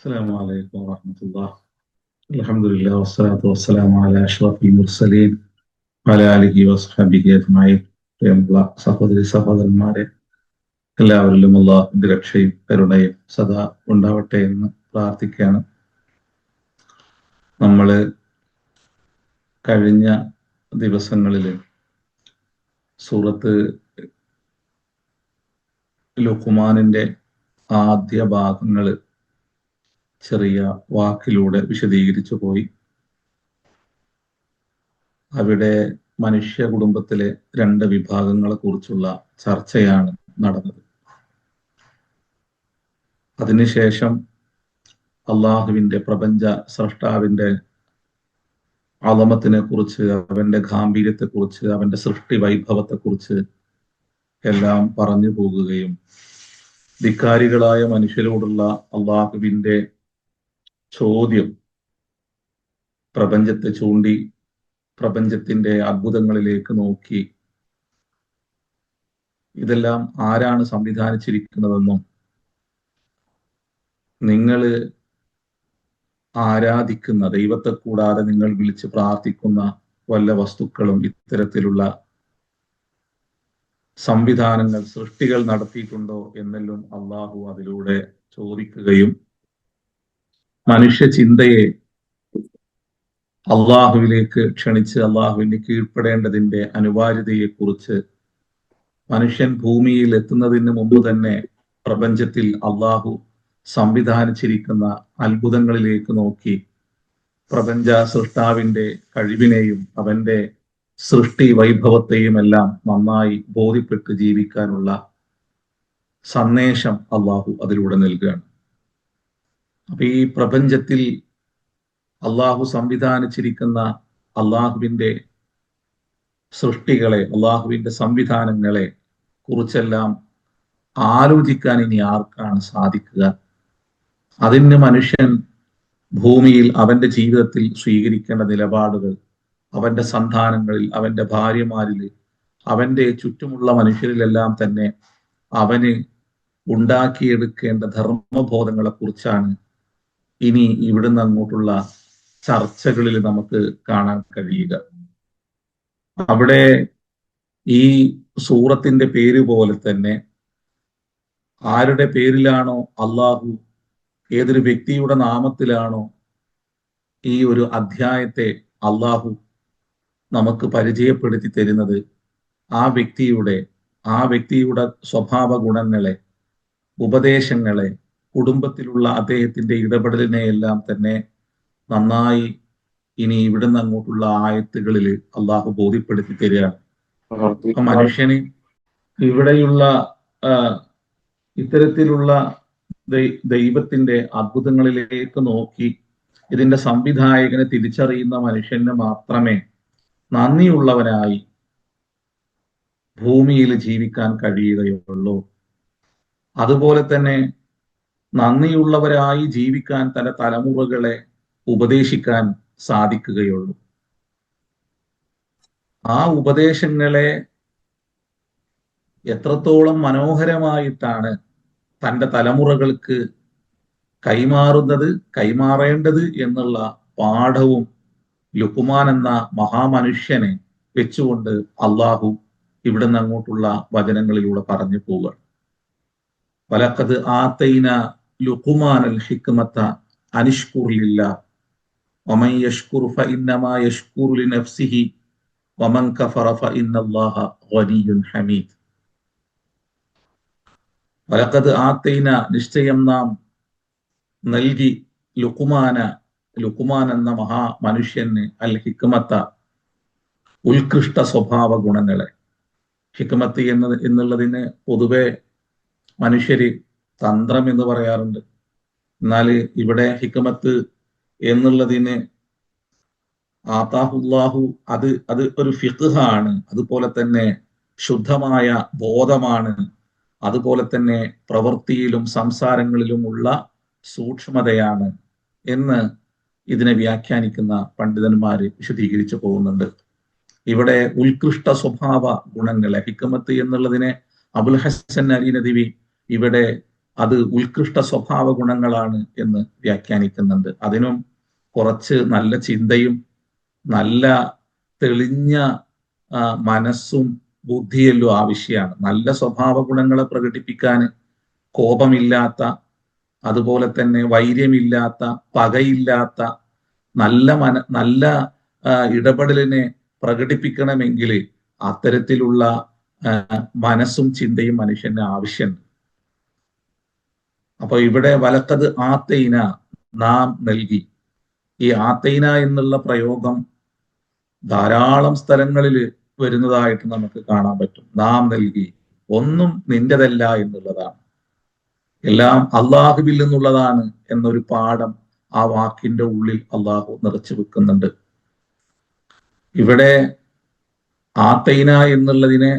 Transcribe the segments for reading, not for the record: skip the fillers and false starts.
السلام عليكم ورحمة الله. الحمد لله والصلاة والسلام على أشرف المرسلين وعلى آله وصحبه أجمعين. പ്രിയമുള്ള സഹോദരന്മാരെ, എല്ലാവരിലും അല്ലാഹുവിന്റെ രക്ഷയും കരുണയും സദാ ഉണ്ടാവട്ടെ എന്ന് പ്രാർത്ഥിക്കുകയാണ്. നമ്മൾ കഴിഞ്ഞ ദിവസങ്ങളിൽ സൂറത്ത് ലുഖ്മാനിന്റെ ആദ്യ ഭാഗങ്ങൾ ചെറിയ വാക്കിലൂടെ വിശദീകരിച്ചു പോയി. അവിടെ മനുഷ്യ കുടുംബത്തിലെ രണ്ട് വിഭാഗങ്ങളെ കുറിച്ചുള്ള ചർച്ചയാണ് നടന്നത്. അതിനുശേഷം അള്ളാഹുവിന്റെ പ്രപഞ്ച സ്രഷ്ടാവിന്റെ അളമത്തിനെ കുറിച്ച്, അവന്റെ ഗാംഭീര്യത്തെ കുറിച്ച്, അവന്റെ സൃഷ്ടി വൈഭവത്തെ കുറിച്ച് എല്ലാം പറഞ്ഞു പോകുകയും ധിക്കാരികളായ മനുഷ്യരോടുള്ള അള്ളാഹുവിന്റെ ചോദ്യം പ്രപഞ്ചത്തെ ചൂണ്ടി പ്രപഞ്ചത്തിന്റെ അത്ഭുതങ്ങളിലേക്ക് നോക്കി ഇതെല്ലാം ആരാണ് സംവിധാനിച്ചിരിക്കുന്നതെന്നും നിങ്ങൾ ആരാധിക്കുന്ന ദൈവത്തെ കൂടാതെ നിങ്ങൾ വിളിച്ച് പ്രാർത്ഥിക്കുന്ന വല്ല വസ്തുക്കളും ഇത്തരത്തിലുള്ള സംവിധാനങ്ങൾ, സൃഷ്ടികൾ നടത്തിയിട്ടുണ്ടോ എന്നെല്ലാം അള്ളാഹു അതിലൂടെ ചോദിക്കുകയും മനുഷ്യ ചിന്തയെ അള്ളാഹുവിലേക്ക് ക്ഷണിച്ച് അള്ളാഹുവിന് കീഴ്പ്പെടേണ്ടതിന്റെ അനിവാര്യതയെക്കുറിച്ച് മനുഷ്യൻ ഭൂമിയിൽ എത്തുന്നതിന് മുമ്പ് തന്നെ പ്രപഞ്ചത്തിൽ അള്ളാഹു സംവിധാനിച്ചിരിക്കുന്ന അത്ഭുതങ്ങളിലേക്ക് നോക്കി പ്രപഞ്ച സൃഷ്ടാവിന്റെ കഴിവിനെയും അവന്റെ സൃഷ്ടി വൈഭവത്തെയും എല്ലാം നന്നായി ബോധ്യപ്പെട്ട് ജീവിക്കാനുള്ള സന്ദേശം അള്ളാഹു അതിലൂടെ നൽകുകയാണ്. അപ്പൊ ഈ പ്രപഞ്ചത്തിൽ അള്ളാഹു സംവിധാനിച്ചിരിക്കുന്ന അള്ളാഹുവിന്റെ സൃഷ്ടികളെ, അള്ളാഹുവിന്റെ സംവിധാനങ്ങളെ കുറിച്ചെല്ലാം ആലോചിക്കാൻ ഇനി ആർക്കാണ് സാധിക്കുക? അതിന് മനുഷ്യൻ ഭൂമിയിൽ അവന്റെ ജീവിതത്തിൽ സ്വീകരിക്കേണ്ട നിലപാടുകൾ, അവന്റെ സന്താനങ്ങളിൽ, അവന്റെ ഭാര്യമാരിൽ, അവന്റെ ചുറ്റുമുള്ള മനുഷ്യരിലെല്ലാം തന്നെ അവന് ഉണ്ടാക്കിയെടുക്കേണ്ട ധർമ്മബോധങ്ങളെ കുറിച്ചാണ് ഇനി ഇവിടുന്ന് അങ്ങോട്ടുള്ള ചർച്ചകളിൽ നമുക്ക് കാണാൻ കഴിയുക. അവിടെ ഈ സൂറത്തിന്റെ പേര് പോലെ തന്നെ ആരുടെ പേരിലാണോ അള്ളാഹു, ഏതൊരു വ്യക്തിയുടെ നാമത്തിലാണോ ഈ ഒരു അധ്യായത്തെ അള്ളാഹു നമുക്ക് പരിചയപ്പെടുത്തി തരുന്നത്, ആ വ്യക്തിയുടെ സ്വഭാവ ഗുണങ്ങളെ, ഉപദേശങ്ങളെ, കുടുംബത്തിലുള്ള അദ്ദേഹത്തിന്റെ ഇടപെടലിനെ എല്ലാം തന്നെ നന്നായി ഇനി ഇവിടുന്ന് അങ്ങോട്ടുള്ള ആയത്തുകളിൽ അള്ളാഹു ബോധ്യപ്പെടുത്തി തരികയാണ്. മനുഷ്യന് ഇവിടെയുള്ള ഇത്തരത്തിലുള്ള ദൈവത്തിന്റെ അത്ഭുതങ്ങളിലേക്ക് നോക്കി ഇതിന്റെ സംവിധായകനെ തിരിച്ചറിയുന്ന മനുഷ്യന് മാത്രമേ നന്ദിയുള്ളവനായി ഭൂമിയിൽ ജീവിക്കാൻ കഴിയുകയുള്ളൂ. അതുപോലെ തന്നെ നന്ദിയുള്ളവരായി ജീവിക്കാൻ തന്റെ തലമുറകളെ ഉപദേശിക്കാൻ സാധിക്കുകയുള്ളൂ. ആ ഉപദേശങ്ങളെ എത്രത്തോളം മനോഹരമായിട്ടാണ് തൻ്റെ തലമുറകൾക്ക് കൈമാറേണ്ടത് എന്നുള്ള പാഠവും ലുഖ്മാൻ എന്ന മഹാമനുഷ്യനെ വെച്ചുകൊണ്ട് അള്ളാഹു ഇവിടുന്ന് അങ്ങോട്ടുള്ള വചനങ്ങളിലൂടെ പറഞ്ഞു പോവുക. വലഖദ് ആതൈന ലുഖ്മാനൽ ഹിക്മത അനിഷ്കുർ ലില്ലാഹ് വമൻ യഷ്കുർ ഫഇന്നമാ യഷ്കുറു ലിനഫ്സിഹി വമൻ കഫറ ഫഇന്നല്ലാഹ ഗനിയ്യുൻ ഹമീദ്. വലഖദ് ആതൈന, നിശ്ചയം നാം നൽകി, ലുഖ്മാൻ എന്ന മഹാമനുഷ്യന് അൽ ഹിക്മത്ത, ഉത്കൃഷ്ട സ്വഭാവ ഗുണങ്ങളെ. ഹിക്മത്ത് എന്നുള്ളതിന് പൊതുവെ മനുഷ്യര് തന്ത്രം എന്ന് പറയാറുണ്ട്. എന്നാൽ ഇവിടെ ഹിക്മത്ത് എന്നുള്ളതിന് ആതാഹുല്ലാഹു, അത് ഒരു ഫിഖ്ഹാണ്, അതുപോലെ തന്നെ ശുദ്ധമായ ബോധമാണ്, അതുപോലെ തന്നെ പ്രവൃത്തിയിലും സംസാരങ്ങളിലുമുള്ള സൂക്ഷ്മതയാണ് എന്ന് ഇതിനെ വ്യാഖ്യാനിക്കുന്ന പണ്ഡിതന്മാര് വിശദീകരിച്ചു പോകുന്നുണ്ട്. ഇവിടെ ഉത്കൃഷ്ട സ്വഭാവ ഗുണങ്ങളെ, ഹിക്മത്ത് എന്നുള്ളതിനെ അബുൽ ഹസൻ അലി നദവി ഇവിടെ അത് ഉത്കൃഷ്ട സ്വഭാവ ഗുണങ്ങളാണ് എന്ന് വ്യാഖ്യാനിക്കുന്നുണ്ട്. അതിനും കുറച്ച് നല്ല ചിന്തയും നല്ല തെളിഞ്ഞ മനസ്സും ബുദ്ധിയെല്ലാം ആവശ്യമാണ്. നല്ല സ്വഭാവ ഗുണങ്ങളെ പ്രകടിപ്പിക്കാൻ കോപമില്ലാത്ത, അതുപോലെ തന്നെ വൈര്യമില്ലാത്ത, പകയില്ലാത്ത നല്ല ഇടപെടലിനെ പ്രകടിപ്പിക്കണമെങ്കിൽ അത്തരത്തിലുള്ള മനസ്സും ചിന്തയും മനുഷ്യന് ആവശ്യമുണ്ട്. അപ്പൊ ഇവിടെ വലക്കത് ആത്തൈന, നാം നൽകി. ഈ ആത്തൈന എന്നുള്ള പ്രയോഗം ധാരാളം സ്ഥലങ്ങളിൽ വരുന്നതായിട്ട് നമുക്ക് കാണാൻ പറ്റും. നാം നൽകി, ഒന്നും നിന്റെതല്ല എന്നുള്ളതാണ്, എല്ലാം അള്ളാഹുവിൽ നിന്നുള്ളതാണ് എന്നൊരു പാഠം ആ വാക്കിന്റെ ഉള്ളിൽ അള്ളാഹു നിറച്ചു വെക്കുന്നുണ്ട്. ഇവിടെ ആത്തൈന എന്നുള്ളതിനെ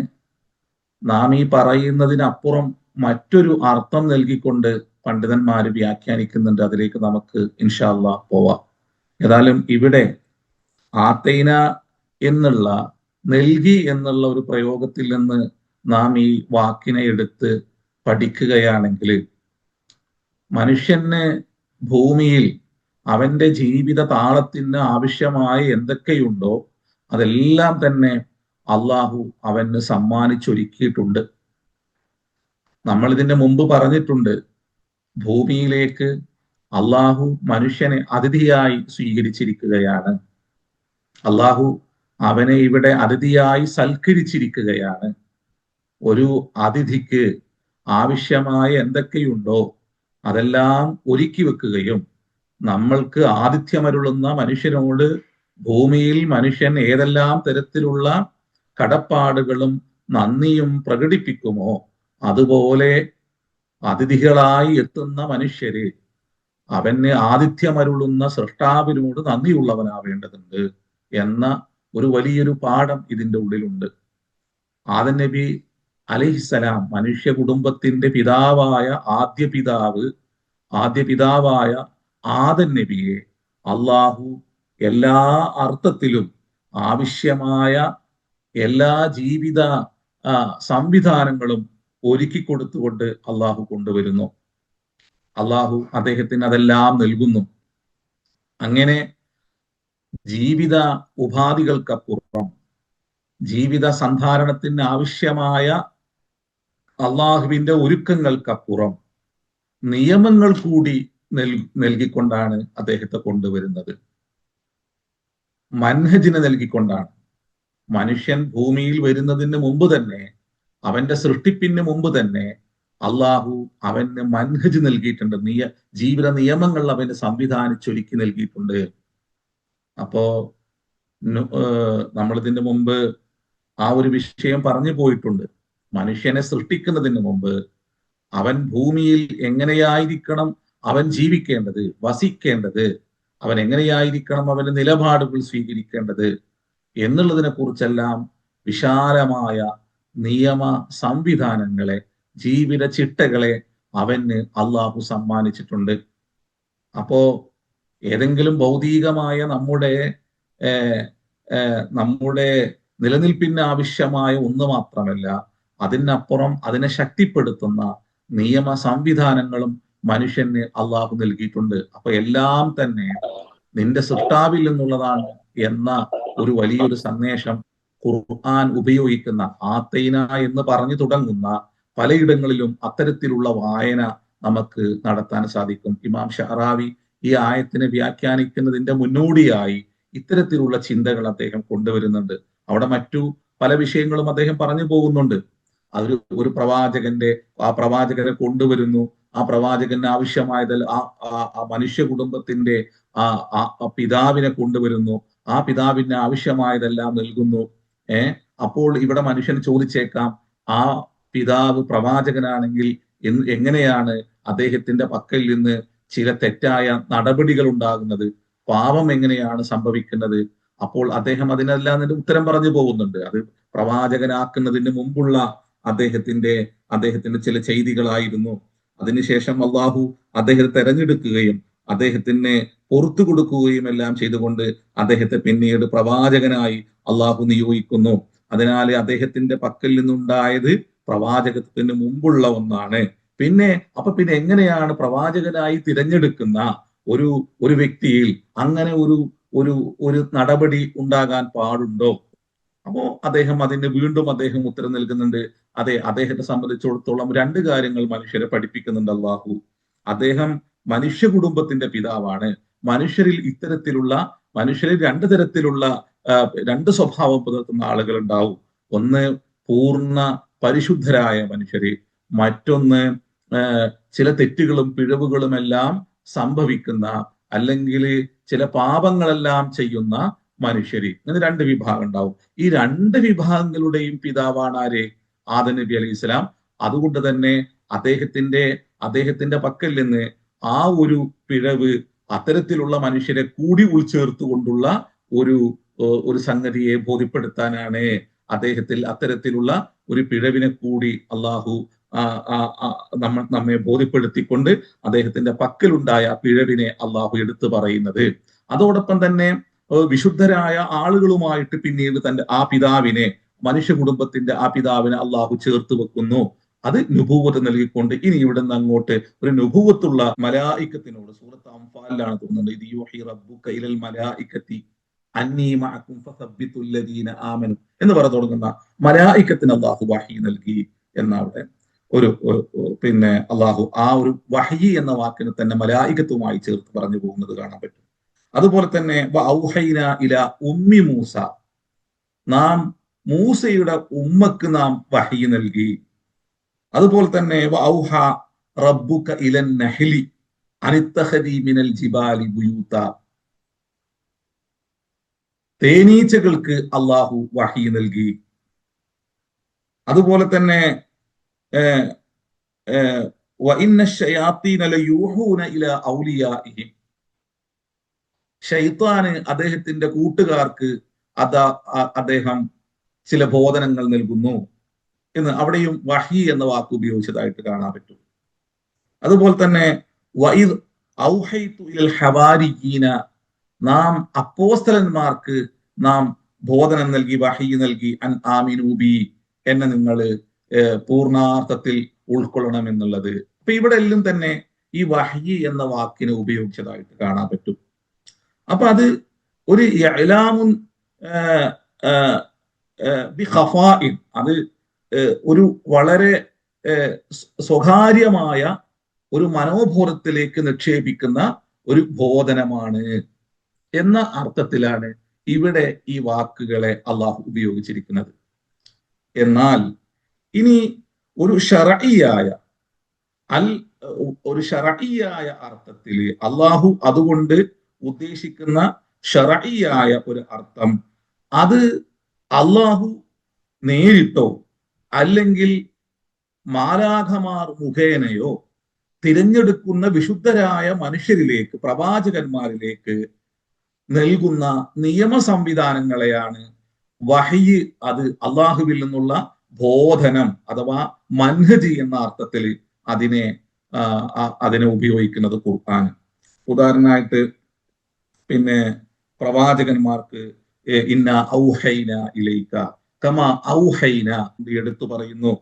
നാം ഈ പറയുന്നതിനപ്പുറം മറ്റൊരു അർത്ഥം നൽകിക്കൊണ്ട് പണ്ഡിതന്മാര് വ്യാഖ്യാനിക്കുന്നുണ്ട്. അതിലേക്ക് നമുക്ക് ഇൻഷാ അല്ലാഹ് പോവാം. ഏതായാലും ഇവിടെ ആത്തൈന എന്നുള്ള, നൽകി എന്നുള്ള ഒരു പ്രയോഗത്തിൽ നിന്ന് നാം ഈ വാക്കിനെ എടുത്ത് പഠിക്കുകയാണെങ്കിൽ, മനുഷ്യന് ഭൂമിയിൽ അവന്റെ ജീവിത താളത്തിന് ആവശ്യമായ എന്തൊക്കെയുണ്ടോ അതെല്ലാം തന്നെ അള്ളാഹു അവന് സമ്മാനിച്ചൊരുക്കിയിട്ടുണ്ട്. നമ്മൾ ഇതിന്റെ മുമ്പ് പറഞ്ഞിട്ടുണ്ട്, ഭൂമിയിലേക്ക് അള്ളാഹു മനുഷ്യനെ അതിഥിയായി സ്വീകരിച്ചിരിക്കുകയാണ്. അള്ളാഹു അവനെ ഇവിടെ അതിഥിയായി സൽക്കരിച്ചിരിക്കുകയാണ്. ഒരു അതിഥിക്ക് ആവശ്യമായ എന്തൊക്കെയുണ്ടോ അതെല്ലാം ഒരുക്കി വെക്കുകയും, നമ്മൾക്ക് ആതിഥ്യമരുളുന്ന മനുഷ്യനോട് ഭൂമിയിൽ മനുഷ്യൻ ഏതെല്ലാം തരത്തിലുള്ള കടപ്പാടുകളും നന്ദിയും പ്രകടിപ്പിക്കുമോ അതുപോലെ അതിഥികളായി എത്തുന്ന മനുഷ്യര് അവന് ആതിഥ്യമരുളുന്ന സൃഷ്ടാവിനോട് നന്ദിയുള്ളവനാവേണ്ടതുണ്ട് എന്ന ഒരു വലിയൊരു പാഠം ഇതിന്റെ ഉള്ളിലുണ്ട്. ആദം നബി അലൈഹിസ്സലാം, മനുഷ്യ കുടുംബത്തിന്റെ പിതാവായ ആദ്യ പിതാവായ ആദം നബിയെ അള്ളാഹു എല്ലാ അർത്ഥത്തിലും ആവശ്യമായ എല്ലാ ജീവിത സംവിധാനങ്ങളും ഒരുക്കി കൊടുത്തുകൊണ്ട് അള്ളാഹു കൊണ്ടുവരുന്നു. അള്ളാഹു അദ്ദേഹത്തിന് അതെല്ലാം നൽകുന്നു. അങ്ങനെ ജീവിത ഉപാധികൾക്കപ്പുറം, ജീവിത സന്ധാരണത്തിന് ആവശ്യമായ അള്ളാഹുവിന്റെ ഒരുക്കങ്ങൾക്കപ്പുറം നിയമങ്ങൾ കൂടി നൽകിക്കൊണ്ടാണ് അദ്ദേഹത്തെ കൊണ്ടുവരുന്നത്. മൻഹജിനെ നൽകിക്കൊണ്ടാണ്. മനുഷ്യൻ ഭൂമിയിൽ വരുന്നതിന് മുമ്പ് തന്നെ, അവന്റെ സൃഷ്ടിപ്പിന് മുമ്പ് തന്നെ അള്ളാഹു അവന് മൻഹജ് നൽകിയിട്ടുണ്ട്. ജീവിത നിയമങ്ങൾ അവന് സംവിധാനിച്ചൊരുക്കി നൽകിയിട്ടുണ്ട്. അപ്പോ നമ്മളിതിന്റെ മുമ്പ് ആ ഒരു വിഷയം പറഞ്ഞു പോയിട്ടുണ്ട്. മനുഷ്യനെ സൃഷ്ടിക്കുന്നതിന് മുമ്പ് അവൻ ഭൂമിയിൽ എങ്ങനെയായിരിക്കണം അവൻ ജീവിക്കേണ്ടത്, വസിക്കേണ്ടത്, അവൻ എങ്ങനെയായിരിക്കണം അവന്റെ നിലപാടുകൾ സ്വീകരിക്കേണ്ടത് എന്നുള്ളതിനെ കുറിച്ചെല്ലാം വിശാലമായ നിയമ സംവിധാനങ്ങളെ, ജീവിത ചിട്ടകളെ അവന് അള്ളാഹു സമ്മാനിച്ചിട്ടുണ്ട്. അപ്പോ ഏതെങ്കിലും ഭൗതികമായ നമ്മുടെ നിലനിൽപ്പിന് ആവശ്യമായ ഒന്ന് മാത്രമല്ല, അതിനപ്പുറം അതിനെ ശക്തിപ്പെടുത്തുന്ന നിയമ സംവിധാനങ്ങളും മനുഷ്യന് അള്ളാഹു നൽകിയിട്ടുണ്ട്. അപ്പൊ എല്ലാം തന്നെ നിന്റെ സൃഷ്ടാവിൽ നിന്നുള്ളതാണ് എന്ന ഒരു വലിയൊരു സന്ദേശം ഖുർആൻ ഉപയോഗിക്കുന്ന, ആത്തൈന എന്ന് പറഞ്ഞു തുടങ്ങുന്ന പലയിടങ്ങളിലും അത്തരത്തിലുള്ള വായന നമുക്ക് നടത്താൻ സാധിക്കും. ഇമാം ഷഅറാവി ഈ ആയത്തിനെ വ്യാഖ്യാനിക്കുന്നതിന്റെ മുന്നോടിയായി ഇത്തരത്തിലുള്ള ചിന്തകൾ അദ്ദേഹം കൊണ്ടുവരുന്നുണ്ട്. അവിടെ മറ്റു പല വിഷയങ്ങളും അദ്ദേഹം പറഞ്ഞു പോകുന്നുണ്ട്. ഒരു ആ പ്രവാചകനെ കൊണ്ടുവരുന്നു, ആ പ്രവാചകന് ആവശ്യമായതെല്ലാം ആ മനുഷ്യ കുടുംബത്തിന്റെ ആ പിതാവിനെ കൊണ്ടുവരുന്നു, ആ പിതാവിന് ആവശ്യമായതെല്ലാം നൽകുന്നു. അപ്പോൾ ഇവിടെ മനുഷ്യൻ ചോദിച്ചേക്കാം, ആ പിതാവ് പ്രവാചകനാണെങ്കിൽ എങ്ങനെയാണ് അദ്ദേഹത്തിന്റെ പക്കൽ നിന്ന് ചില തെറ്റായ നടപടികൾ ഉണ്ടാകുന്നത്, പാപം എങ്ങനെയാണ് സംഭവിക്കുന്നത്? അപ്പോൾ അദ്ദേഹം അതിനെല്ലാം ഉത്തരം പറഞ്ഞു പോകുന്നുണ്ട്. അത് പ്രവാചകനാക്കുന്നതിന് മുമ്പുള്ള അദ്ദേഹത്തിന്റെ ചില ചെയ്തികളായിരുന്നു. അതിനുശേഷം അള്ളാഹു അദ്ദേഹത്തെ തെരഞ്ഞെടുക്കുകയും അദ്ദേഹത്തിന് പുറത്തു കൊടുക്കുകയും എല്ലാം ചെയ്തുകൊണ്ട് അദ്ദേഹത്തെ പിന്നീട് പ്രവാചകനായി അള്ളാഹു നിയോഗിക്കുന്നു. അതിനാൽ അദ്ദേഹത്തിന്റെ പക്കൽ നിന്നുണ്ടായത് പ്രവാചകത്തിന് മുമ്പുള്ള ഒന്നാണ്. പിന്നെ പിന്നെ എങ്ങനെയാണ് പ്രവാചകനായി തിരഞ്ഞെടുക്കുന്ന ഒരു ഒരു വ്യക്തിയിൽ അങ്ങനെ ഒരു ഒരു ഒരു നടപടി ഉണ്ടാകാൻ പാടുണ്ടോ? അപ്പോ അതിന് വീണ്ടും അദ്ദേഹം ഉത്തരം നൽകുന്നുണ്ട്. അതെ, അദ്ദേഹത്തെ സംബന്ധിച്ചിടത്തോളം രണ്ട് കാര്യങ്ങൾ മനുഷ്യരെ പഠിപ്പിക്കുന്നുണ്ട് അള്ളാഹു. അദ്ദേഹം മനുഷ്യ കുടുംബത്തിന്റെ പിതാവാണ്. മനുഷ്യരിൽ രണ്ട് തരത്തിലുള്ള രണ്ട് സ്വഭാവം പുലർത്തുന്ന ആളുകൾ ഉണ്ടാവും. ഒന്ന് പൂർണ്ണ പരിശുദ്ധരായ മനുഷ്യര്, മറ്റൊന്ന് ചില തെറ്റുകളും പിഴവുകളും എല്ലാം സംഭവിക്കുന്ന, അല്ലെങ്കിൽ ചില പാപങ്ങളെല്ലാം ചെയ്യുന്ന മനുഷ്യര്. ഇങ്ങനെ രണ്ട് വിഭാഗം ഉണ്ടാവും. ഈ രണ്ട് വിഭാഗങ്ങളുടെയും പിതാവാണ് ആര്? ആദം നബി അലൈഹി സ്വലാം. അതുകൊണ്ട് തന്നെ അദ്ദേഹത്തിന്റെ പക്കൽ നിന്ന് ആ ഒരു പിഴവ് അത്തരത്തിലുള്ള മനുഷ്യരെ കൂടി ഉൾച്ചേർത്തുകൊണ്ടുള്ള ഒരു ഒരു സംഗതിയെ ബോധ്യപ്പെടുത്താനാണ് അദ്ദേഹത്തിൽ അത്തരത്തിലുള്ള ഒരു പിഴവിനെ കൂടി അള്ളാഹു നമ്മെ ബോധ്യപ്പെടുത്തിക്കൊണ്ട് അദ്ദേഹത്തിന്റെ പക്കലുണ്ടായ പിഴവിനെ അള്ളാഹു എടുത്തു പറയുന്നത്. അതോടൊപ്പം തന്നെ വിശുദ്ധരായ ആളുകളുമായിട്ട് പിന്നീട് മനുഷ്യ കുടുംബത്തിന്റെ ആ പിതാവിനെ അള്ളാഹു ചേർത്ത് വെക്കുന്നു. അത് നുബൂവത്ത് നൽകിക്കൊണ്ട് ഇനി ഇവിടെ നിന്ന് അങ്ങോട്ട് ഒരു നുബൂവത്തുള്ള മലായിക്കത്തിനോട്, സൂറത്ത് അംഫാലിലാണ് തോന്നുന്നത്, ഇത് യൂഹി റബ്ബുക ഇലൽ മലായിക്കത്തി അന്നീ മഅകും ഫസബ്ബിതുൽ ലദീന ആമനു എന്ന് പറഞ്ഞു തുടങ്ങുന്ന മലായിക്കത്തിന് അള്ളാഹു വഹി നൽകി എന്നവിടെ ഒരു അള്ളാഹു ആ ഒരു വഹി എന്ന വാക്കിന് തന്നെ മലായികത്തുമായി ചേർത്ത് പറഞ്ഞു പോകുന്നത് കാണാൻ പറ്റും. അതുപോലെ തന്നെ ഔഹൈന ഇല ഉമ്മി മൂസ, നാം മൂസയുടെ ഉമ്മക്ക് നാം വഹി നൽകി. അതുപോലെ തന്നെ ഔഹ റബ്ബുക ഇലൻ നഹ്ലി അനിത്തഖദി മിനൽ ജിബാലി ബുയൂത, തേനീച്ചകൾക്ക് അള്ളാഹു വഹി നൽകി. അതുപോലെ തന്നെ ഷൈത്താന് അദ്ദേഹത്തിന്റെ കൂട്ടുകാർക്ക് അദ്ദേഹം ചില ബോധനങ്ങൾ നൽകുന്നു എന്ന് അവിടെയും വഹി എന്ന വാക്ക് ഉപയോഗിച്ചതായിട്ട് കാണാൻ പറ്റും. അതുപോലെ തന്നെ നാം അപ്പോസ്തലന്മാർക്ക് നാം ബോധനം നൽകി, വഹി നൽകി, അൻ ആമിനൂബി, എന്നെ നിങ്ങൾ പൂർണാർത്ഥത്തിൽ ഉൾക്കൊള്ളണം എന്നുള്ളത്. അപ്പൊ ഇവിടെ എല്ലാം തന്നെ ഈ വഹി എന്ന വാക്കിനെ ഉപയോഗിച്ചതായിട്ട് കാണാൻ പറ്റും. അപ്പൊ അത് ഒരു ഇഅ്ലാമുൻ ബിഖഫാഇൻ, അത് ഒരു വളരെ സ്വകാര്യമായ ഒരു മനോബോധത്തിലേക്ക് നിക്ഷേപിക്കുന്ന ഒരു ബോധനമാണ് എന്ന അർത്ഥത്തിലാണ് ഇവിടെ ഈ വാക്കുകളെ അള്ളാഹു ഉപയോഗിച്ചിരിക്കുന്നത്. എന്നാൽ ഇനി ഒരു ശർഈയായ അർത്ഥത്തിൽ അള്ളാഹു അതുകൊണ്ട് ഉദ്ദേശിക്കുന്ന ശർഈയായ ഒരു അർത്ഥം, അത് അള്ളാഹു നേരിട്ടോ അല്ലെങ്കിൽ മാലാഖമാർ മുഖേനയോ തിരഞ്ഞെടുക്കുന്ന വിശുദ്ധരായ മനുഷ്യരിലേക്ക്, പ്രവാചകന്മാരിലേക്ക് നൽകുന്ന നിയമ സംവിധാനങ്ങളെയാണ് വഹയി, അത് അള്ളാഹുവിൽ നിന്നുള്ള ബോധനം അഥവാ മൻഹജ് എന്ന അർത്ഥത്തിൽ അതിനെ ഉപയോഗിക്കുന്നത് ഖുർആൻ. ഉദാഹരണമായിട്ട് പ്രവാചകന്മാർക്ക് ഇന്ന ഔഹൈന ഇലൈക കമാ ഔഹൈന എടുത്തു പറയുന്നു.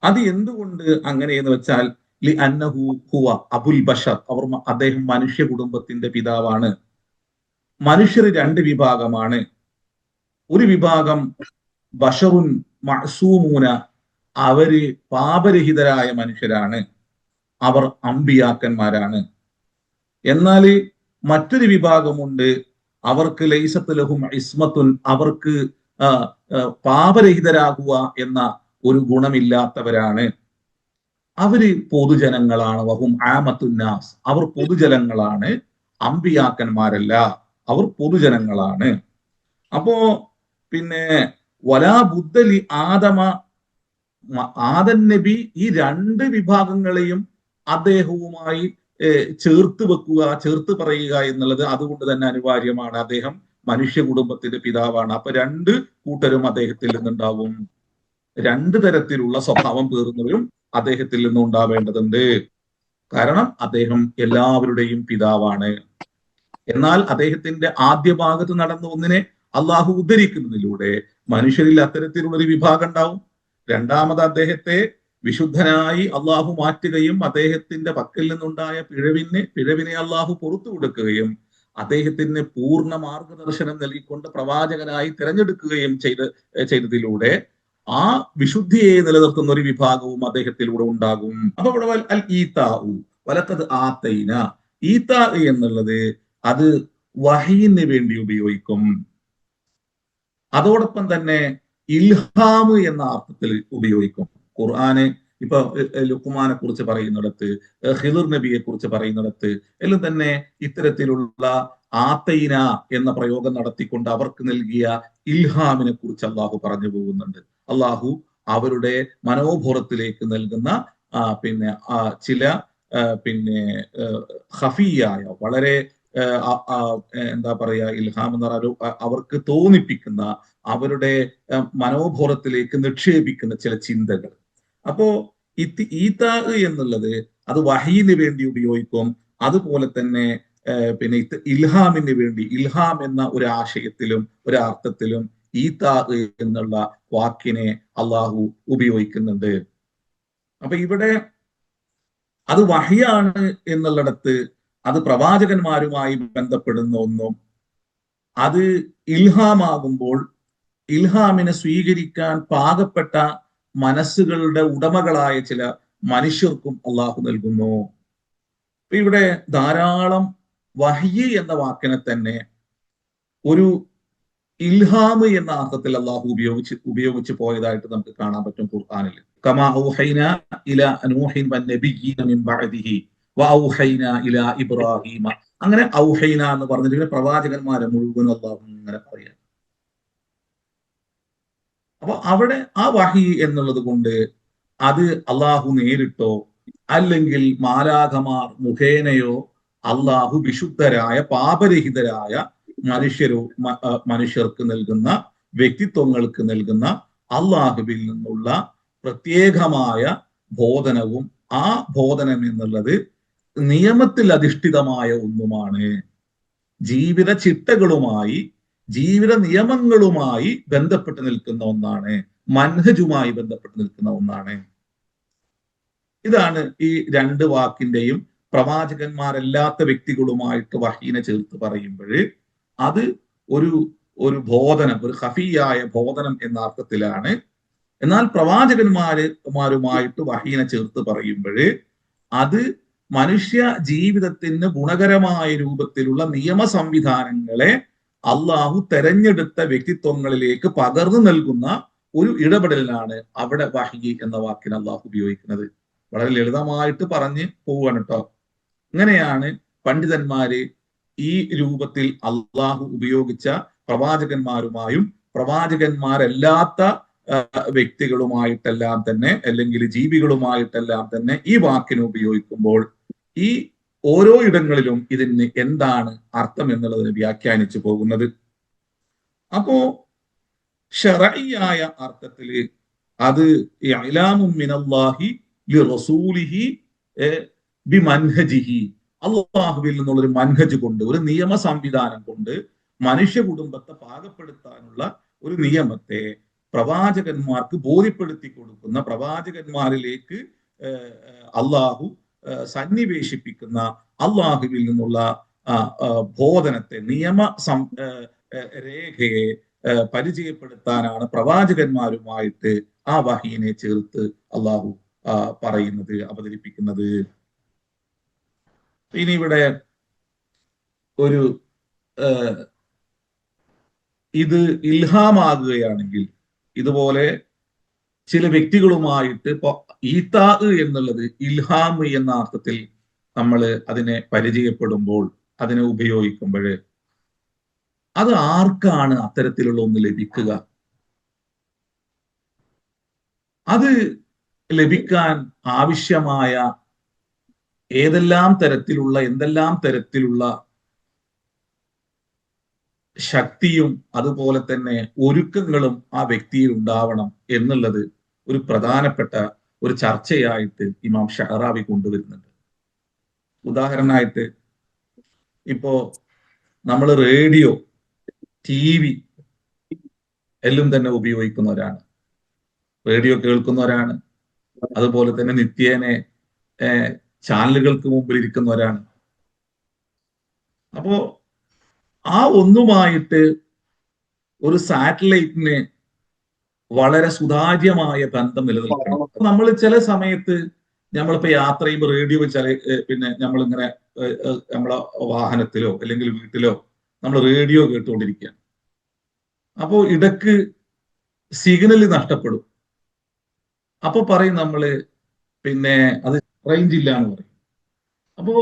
അത് എന്തുകൊണ്ട് അങ്ങനെയെന്ന് വെച്ചാൽ ലി അന്നഹു ഹുവ അബുൽ ബഷർ, അദ്ദേഹം മനുഷ്യ കുടുംബത്തിന്റെ പിതാവാണ്. മനുഷ്യർ രണ്ട് വിഭാഗമാണ്. ഒരു വിഭാഗം ബഷറുൻ മഅസൂമൂന, അവര് പാപരഹിതരായ മനുഷ്യരാണ്, അവർ അമ്പിയാക്കന്മാരാണ്. എന്നാൽ മറ്റൊരു വിഭാഗമുണ്ട്, അവർക്ക് ലൈസത്ത് ലഹും ഇസ്മത്തുൻ, അവർക്ക് പാപരഹിതരാകുക എന്ന ഒരു ഗുണമില്ലാത്തവരാണ്. അവര് പൊതുജനങ്ങളാണ്. വഹും ആമത്തുന്നാസ്, അവർ പൊതുജനങ്ങളാണ്, അമ്പിയാക്കന്മാരല്ല, അവർ പൊതുജനങ്ങളാണ്. അപ്പോ വലാ ബുദ്ധലി ആദം നബി ഈ രണ്ട് വിഭാഗങ്ങളെയും അദ്ദേഹവുമായി ചേർത്ത് പറയുക എന്നുള്ളത് അതുകൊണ്ട് തന്നെ അനിവാര്യമാണ്. അദ്ദേഹം മനുഷ്യ കുടുംബത്തിന്റെ പിതാവാണ്. അപ്പൊ രണ്ട് കൂട്ടരും അദ്ദേഹത്തിൽ നിന്നുണ്ടാവും. രണ്ട് തരത്തിലുള്ള സ്വഭാവം പേറുന്നവരും അദ്ദേഹത്തിൽ നിന്ന് ഉണ്ടാവേണ്ടതുണ്ട്. കാരണം അദ്ദേഹം എല്ലാവരുടെയും പിതാവാണ്. എന്നാൽ അദ്ദേഹത്തിന്റെ ആദ്യ ഭാഗത്ത് നടന്ന ഒന്നിനെ അള്ളാഹു ഉദ്ധരിക്കുന്നതിലൂടെ മനുഷ്യരിൽ അത്തരത്തിലുള്ള ഒരു വിഭാഗം ഉണ്ടാവും. രണ്ടാമത് അദ്ദേഹത്തെ വിശുദ്ധനായി അള്ളാഹു മാറ്റുകയും അദ്ദേഹത്തിന്റെ പക്കൽ നിന്നുണ്ടായ പിഴവിനെ അള്ളാഹു പുറത്തു കൊടുക്കുകയും അദ്ദേഹത്തിന് പൂർണ്ണ മാർഗദർശനം നൽകിക്കൊണ്ട് പ്രവാചകനായി തിരഞ്ഞെടുക്കുകയും ചെയ്തതിലൂടെ ആ വിശുദ്ധിയെ നിലനിർത്തുന്ന ഒരു വിഭാഗവും അദ്ദേഹത്തിലൂടെ ഉണ്ടാകും. അപ്പൊ ഇവിടെ അൽ ഈതാഉ വലക്കത് ആത്തൈന, ഈതാ എന്നുള്ളത് അത് വഹീന് വേണ്ടി ഉപയോഗിക്കും. അതോടൊപ്പം തന്നെ ഇൽഹാം എന്ന അർത്ഥത്തിൽ ഉപയോഗിക്കും. ഖുർആന് ഇപ്പൊ ലുക്മാനെ കുറിച്ച് പറയുന്നിടത്ത്, ഹിദർ നബിയെ കുറിച്ച് പറയുന്നിടത്ത് എല്ലാം തന്നെ ഇത്തരത്തിലുള്ള ആത്തൈന എന്ന പ്രയോഗം നടത്തിക്കൊണ്ട് അവർക്ക് നൽകിയ ഇൽഹാമിനെ കുറിച്ച് അള്ളാഹു പറഞ്ഞു പോകുന്നുണ്ട്. അള്ളാഹു അവരുടെ മനോഭൂറത്തിലേക്ക് നൽകുന്ന ചില ഖഫിയായ വളരെ എന്താ പറയാ, ഇൽഹാം എന്ന് പറഞ്ഞാൽ അവർക്ക് തോന്നിപ്പിക്കുന്ന, അവരുടെ മനോഭൂറത്തിലേക്ക് നിക്ഷേപിക്കുന്ന ചില ചിന്തകൾ. അപ്പോ ഈതാ എന്നുള്ളത് അത് വഹീന് വേണ്ടി ഉപയോഗിക്കും. അതുപോലെ തന്നെ ഇൽഹാമിന് വേണ്ടി, ഇൽഹാം എന്ന ഒരു ആശയത്തിലും ഒരു അർത്ഥത്തിലും ഈതാ എന്നുള്ള വാക്കിനെ അള്ളാഹു ഉപയോഗിക്കുന്നുണ്ട്. അപ്പൊ ഇവിടെ അത് വഹിയാണ് എന്നുള്ളിടത്ത് അത് പ്രവാചകന്മാരുമായി ബന്ധപ്പെടുന്ന ഒന്നും, അത് ഇൽഹാമാകുമ്പോൾ ഇൽഹാമിനെ സ്വീകരിക്കാൻ പാകപ്പെട്ട മനസ്സുകളുടെ ഉടമകളായ ചില മനുഷ്യർക്കും അള്ളാഹു നൽകുന്നു. ഇവിടെ ധാരാളം വഹ്യ് എന്ന വാക്കിനെ തന്നെ ഒരു ഇൽഹാം എന്ന അർത്ഥത്തിൽ അള്ളാഹു ഉപയോഗിച്ച് പോയതായിട്ട് നമുക്ക് കാണാൻ പറ്റും ഖുർആനിൽ. കമാ ഔഹൈന ഇലാ നൂഹിൻ വന്നബിയ്യീന മിൻ ബഅദിഹി വഔഹൈന ഇലാ ഇബ്രാഹീമ. അങ്ങനെ ഔഹൈന എന്ന് പറഞ്ഞിട്ട് പ്രവാചകന്മാരെ മുഴുവൻ അള്ളാഹു ഇങ്ങനെ പറയാം. അപ്പൊ അവിടെ ആ വഹി എന്നുള്ളത് കൊണ്ട് അത് അള്ളാഹു നേരിട്ടോ അല്ലെങ്കിൽ മാലാഖമാർ മുഖേനയോ അള്ളാഹു വിശുദ്ധരായ പാപരഹിതരായ മനുഷ്യർക്ക് നൽകുന്ന, വ്യക്തിത്വങ്ങൾക്ക് നൽകുന്ന അള്ളാഹുവിൽ നിന്നുള്ള പ്രത്യേകമായ ബോധനവും, ആ ബോധനം എന്നുള്ളത് നിയമത്തിൽ അധിഷ്ഠിതമായ ഒന്നുമാണ്. ജീവിത ചിട്ടകളുമായി, ജീവിത നിയമങ്ങളുമായി ബന്ധപ്പെട്ട് നിൽക്കുന്ന ഒന്നാണ്, മൻഹജുമായി ബന്ധപ്പെട്ട് നിൽക്കുന്ന ഒന്നാണ്. ഇതാണ് ഈ രണ്ട് വാക്കിന്റെയും പ്രവാചകന്മാരല്ലാത്ത വ്യക്തികളുമായിട്ട് വഹീനെ ചേർത്ത് പറയുമ്പോൾ അത് ഒരു ബോധനം, ഒരു ഖഫിയായ ബോധനം എന്ന അർത്ഥത്തിലാണ്. എന്നാൽ പ്രവാചകന്മാരുമായിട്ട് വഹീനെ ചേർത്ത് പറയുമ്പോൾ അത് മനുഷ്യ ജീവിതത്തിന് ഗുണകരമായ രൂപത്തിലുള്ള നിയമ സംവിധാനങ്ങളെ അള്ളാഹു തെരഞ്ഞെടുത്ത വ്യക്തിത്വങ്ങളിലേക്ക് പകർന്നു നൽകുന്ന ഒരു ഇടപെടലാണ് അവിടെ വഹി എന്ന വാക്കിന് അള്ളാഹു ഉപയോഗിക്കുന്നത്. വളരെ ലളിതമായിട്ട് പറഞ്ഞ് പോവുകയാണ് കേട്ടോ. ഇങ്ങനെയാണ് പണ്ഡിതന്മാര് ഈ രൂപത്തിൽ അള്ളാഹു ഉപയോഗിച്ച പ്രവാചകന്മാരുമായും പ്രവാചകന്മാരല്ലാത്ത വ്യക്തികളുമായിട്ടെല്ലാം തന്നെ, അല്ലെങ്കിൽ ജീവികളുമായിട്ടെല്ലാം തന്നെ ഈ വാക്കിനെ ഉപയോഗിക്കുമ്പോൾ ഈ ഓരോ ഇടങ്ങളിലും ഇതിന് എന്താണ് അർത്ഥം എന്നുള്ളതിന് വ്യാഖ്യാനിച്ചു പോകുന്നത്. അപ്പോ ശറഈയായ അർത്ഥത്തില് അത് ഇഅ്ലാമുൻ മിനല്ലാഹി ലിറസൂലിഹി ബിമൻഹജിഹി, അള്ളാഹുവിൽ നിന്നുള്ളൊരു മൻഹജ് കൊണ്ട്, ഒരു നിയമ സംവിധാനം കൊണ്ട് മനുഷ്യ കുടുംബത്തെ പാകപ്പെടുത്താനുള്ള ഒരു നിയമത്തെ പ്രവാചകന്മാർക്ക് ബോധ്യപ്പെടുത്തി കൊടുക്കുന്ന, പ്രവാചകന്മാരിലേക്ക് അള്ളാഹു സന്നിവേശിപ്പിക്കുന്ന അള്ളാഹുവിൽ നിന്നുള്ള ബോധനത്തെ, നിയമ രേഖയെ പരിചയപ്പെടുത്താനാണ് പ്രവാചകന്മാരുമായിട്ട് ആ വഹീനെ ചേർത്ത് അള്ളാഹു പറയുന്നത്, അവതരിപ്പിക്കുന്നത്. ഇനി ഇവിടെ ഒരു ഇത് ഇൽഹാമാകുകയാണെങ്കിൽ, ഇതുപോലെ ചില വ്യക്തികളുമായിട്ട് ഇപ്പൊ ഈതാ എന്നുള്ളത് ഇൽഹാം എന്ന അർത്ഥത്തിൽ നമ്മൾ അതിനെ പരിചയപ്പെടുമ്പോൾ, അതിനെ ഉപയോഗിക്കുമ്പോൾ അത് ആർക്കാണ് അത്തരത്തിലുള്ള ഒന്ന് ലഭിക്കുക? അത് ലഭിക്കാൻ ആവശ്യമായ എന്തെല്ലാം തരത്തിലുള്ള ശക്തിയും അതുപോലെ തന്നെ ഒരുക്കങ്ങളും ആ വ്യക്തിയിൽ ഉണ്ടാവണം എന്നുള്ളത് ഒരു പ്രധാനപ്പെട്ട ഒരു ചർച്ചയായിട്ട് ഇമാം ഷഹറാവി കൊണ്ടുവരുന്നുണ്ട്. ഉദാഹരണമായിട്ട് ഇപ്പോ നമ്മൾ റേഡിയോ, TV എല്ലാം തന്നെ ഉപയോഗിക്കുന്നവരാണ്, റേഡിയോ കേൾക്കുന്നവരാണ്, അതുപോലെ തന്നെ നിത്യേനെ ചാനലുകൾക്ക് മുമ്പിൽ ഇരിക്കുന്നവരാണ്. അപ്പോ ആ ഒന്നുമായിട്ട് ഒരു സാറ്റലൈറ്റിന് വളരെ സുതാര്യമായ ബന്ധം നിലനിൽക്കണം. നമ്മൾ ചില സമയത്ത് നമ്മളിപ്പോ യാത്ര ചെയ്യുമ്പോൾ റേഡിയോ വെച്ചാൽ പിന്നെ നമ്മളിങ്ങനെ നമ്മളെ വാഹനത്തിലോ അല്ലെങ്കിൽ വീട്ടിലോ നമ്മൾ റേഡിയോ കേട്ടുകൊണ്ടിരിക്കുകയാണ്. അപ്പോ ഇടക്ക് സിഗ്നൽ നഷ്ടപ്പെടും. അപ്പൊ പറയും നമ്മള് പിന്നെ അത് റേഞ്ച് ഇല്ല എന്ന് പറയും. അപ്പോ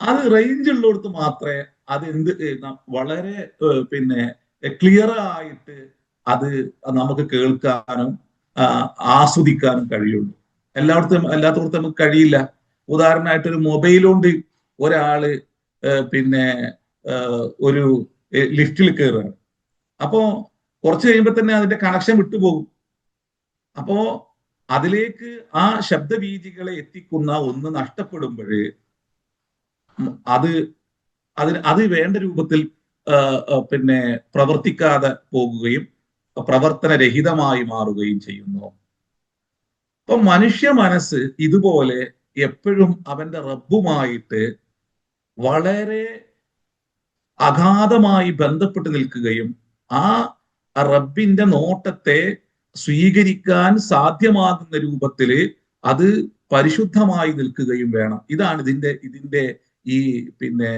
അത് റേഞ്ച് ഉള്ളിടത്ത് മാത്രമേ അത് വളരെ പിന്നെ ക്ലിയർ ആയിട്ട് അത് നമുക്ക് കേൾക്കാനും ആസ്വദിക്കാനും കഴിയുള്ളൂ. എല്ലാത്തടത്തും നമുക്ക് കഴിയില്ല. ഉദാഹരണമായിട്ട് ഒരു മൊബൈൽ കൊണ്ട് ഒരാള് പിന്നെ ഒരു ലിഫ്റ്റിൽ കയറുകയാണ്. അപ്പോ കുറച്ച് കഴിയുമ്പോൾ തന്നെ അതിന്റെ കണക്ഷൻ വിട്ടുപോകും. അപ്പോ അതിലേക്ക് ആ ശബ്ദവീചികളെ എത്തിക്കുന്ന ഒന്ന് നഷ്ടപ്പെടുമ്പോൾ അത് അത് വേണ്ട രൂപത്തിൽ പിന്നെ പ്രവർത്തിക്കാതെ പോകുകയും പ്രവർത്തനരഹിതമായി മാറുകയും ചെയ്യുന്നു. അപ്പൊ മനുഷ്യ മനസ്സ് ഇതുപോലെ എപ്പോഴും അവന്റെ റബ്ബുമായിട്ട് വളരെ അഗാധമായി ബന്ധപ്പെട്ട് നിൽക്കുകയും ആ റബ്ബിന്റെ നോട്ടത്തെ സ്വീകരിക്കാൻ സാധ്യമാകുന്ന രൂപത്തില് അത് പരിശുദ്ധമായി നിൽക്കുകയും വേണം. ഇതാണ് ഇതിന്റെ ഈ പിന്നെ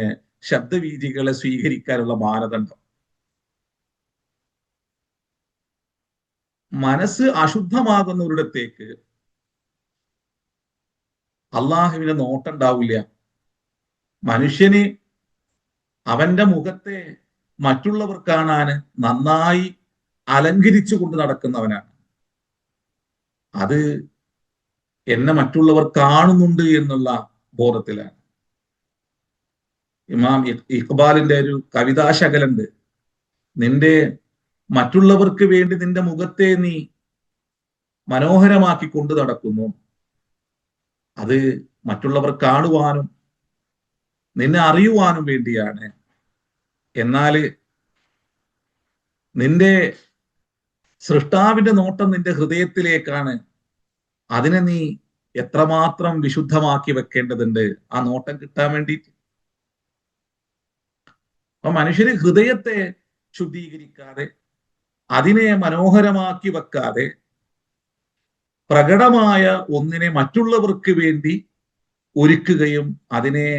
ശബ്ദവീചികളെ സ്വീകരിക്കാനുള്ള മാനദണ്ഡം. മനസ്സ് അശുദ്ധമാകുന്നൊരിടത്തേക്ക് അള്ളാഹുവിന്റെ നോട്ടം ഉണ്ടാവില്ല. മനുഷ്യന് അവന്റെ മുഖത്തെ മറ്റുള്ളവർ കാണാൻ നന്നായി അലങ്കരിച്ചു കൊണ്ട് നടക്കുന്നവനാണ്. അത് എന്നെ മറ്റുള്ളവർ കാണുന്നുണ്ട് എന്നുള്ള ബോധത്തിലാണ്. ഇമാം ഇഖ്ബാലിന്റെ ഒരു കവിതാശകലുണ്ട്. മറ്റുള്ളവർക്ക് വേണ്ടി നിന്റെ മുഖത്തെ നീ മനോഹരമാക്കി കൊണ്ടു നടക്കുന്നു. അത് മറ്റുള്ളവർ കാണുവാനും നിന്നെ അറിയുവാനും വേണ്ടിയാണ്. എന്നാൽ നിന്റെ സൃഷ്ടാവിന്റെ നോട്ടം നിന്റെ ഹൃദയത്തിലേക്കാണ്. അതിനെ നീ എത്രമാത്രം വിശുദ്ധമാക്കി വെക്കേണ്ടതുണ്ട് ആ നോട്ടം കിട്ടാൻ വേണ്ടിയിട്ട്. അപ്പൊ മനുഷ്യര് ഹൃദയത്തെ ശുദ്ധീകരിക്കാതെ അതിനെ മനോഹരമാക്കി വെക്കാതെ പ്രകടമായ ഒന്നിനെ മറ്റുള്ളവർക്ക് വേണ്ടി ഒരുക്കുകയും അതിനെ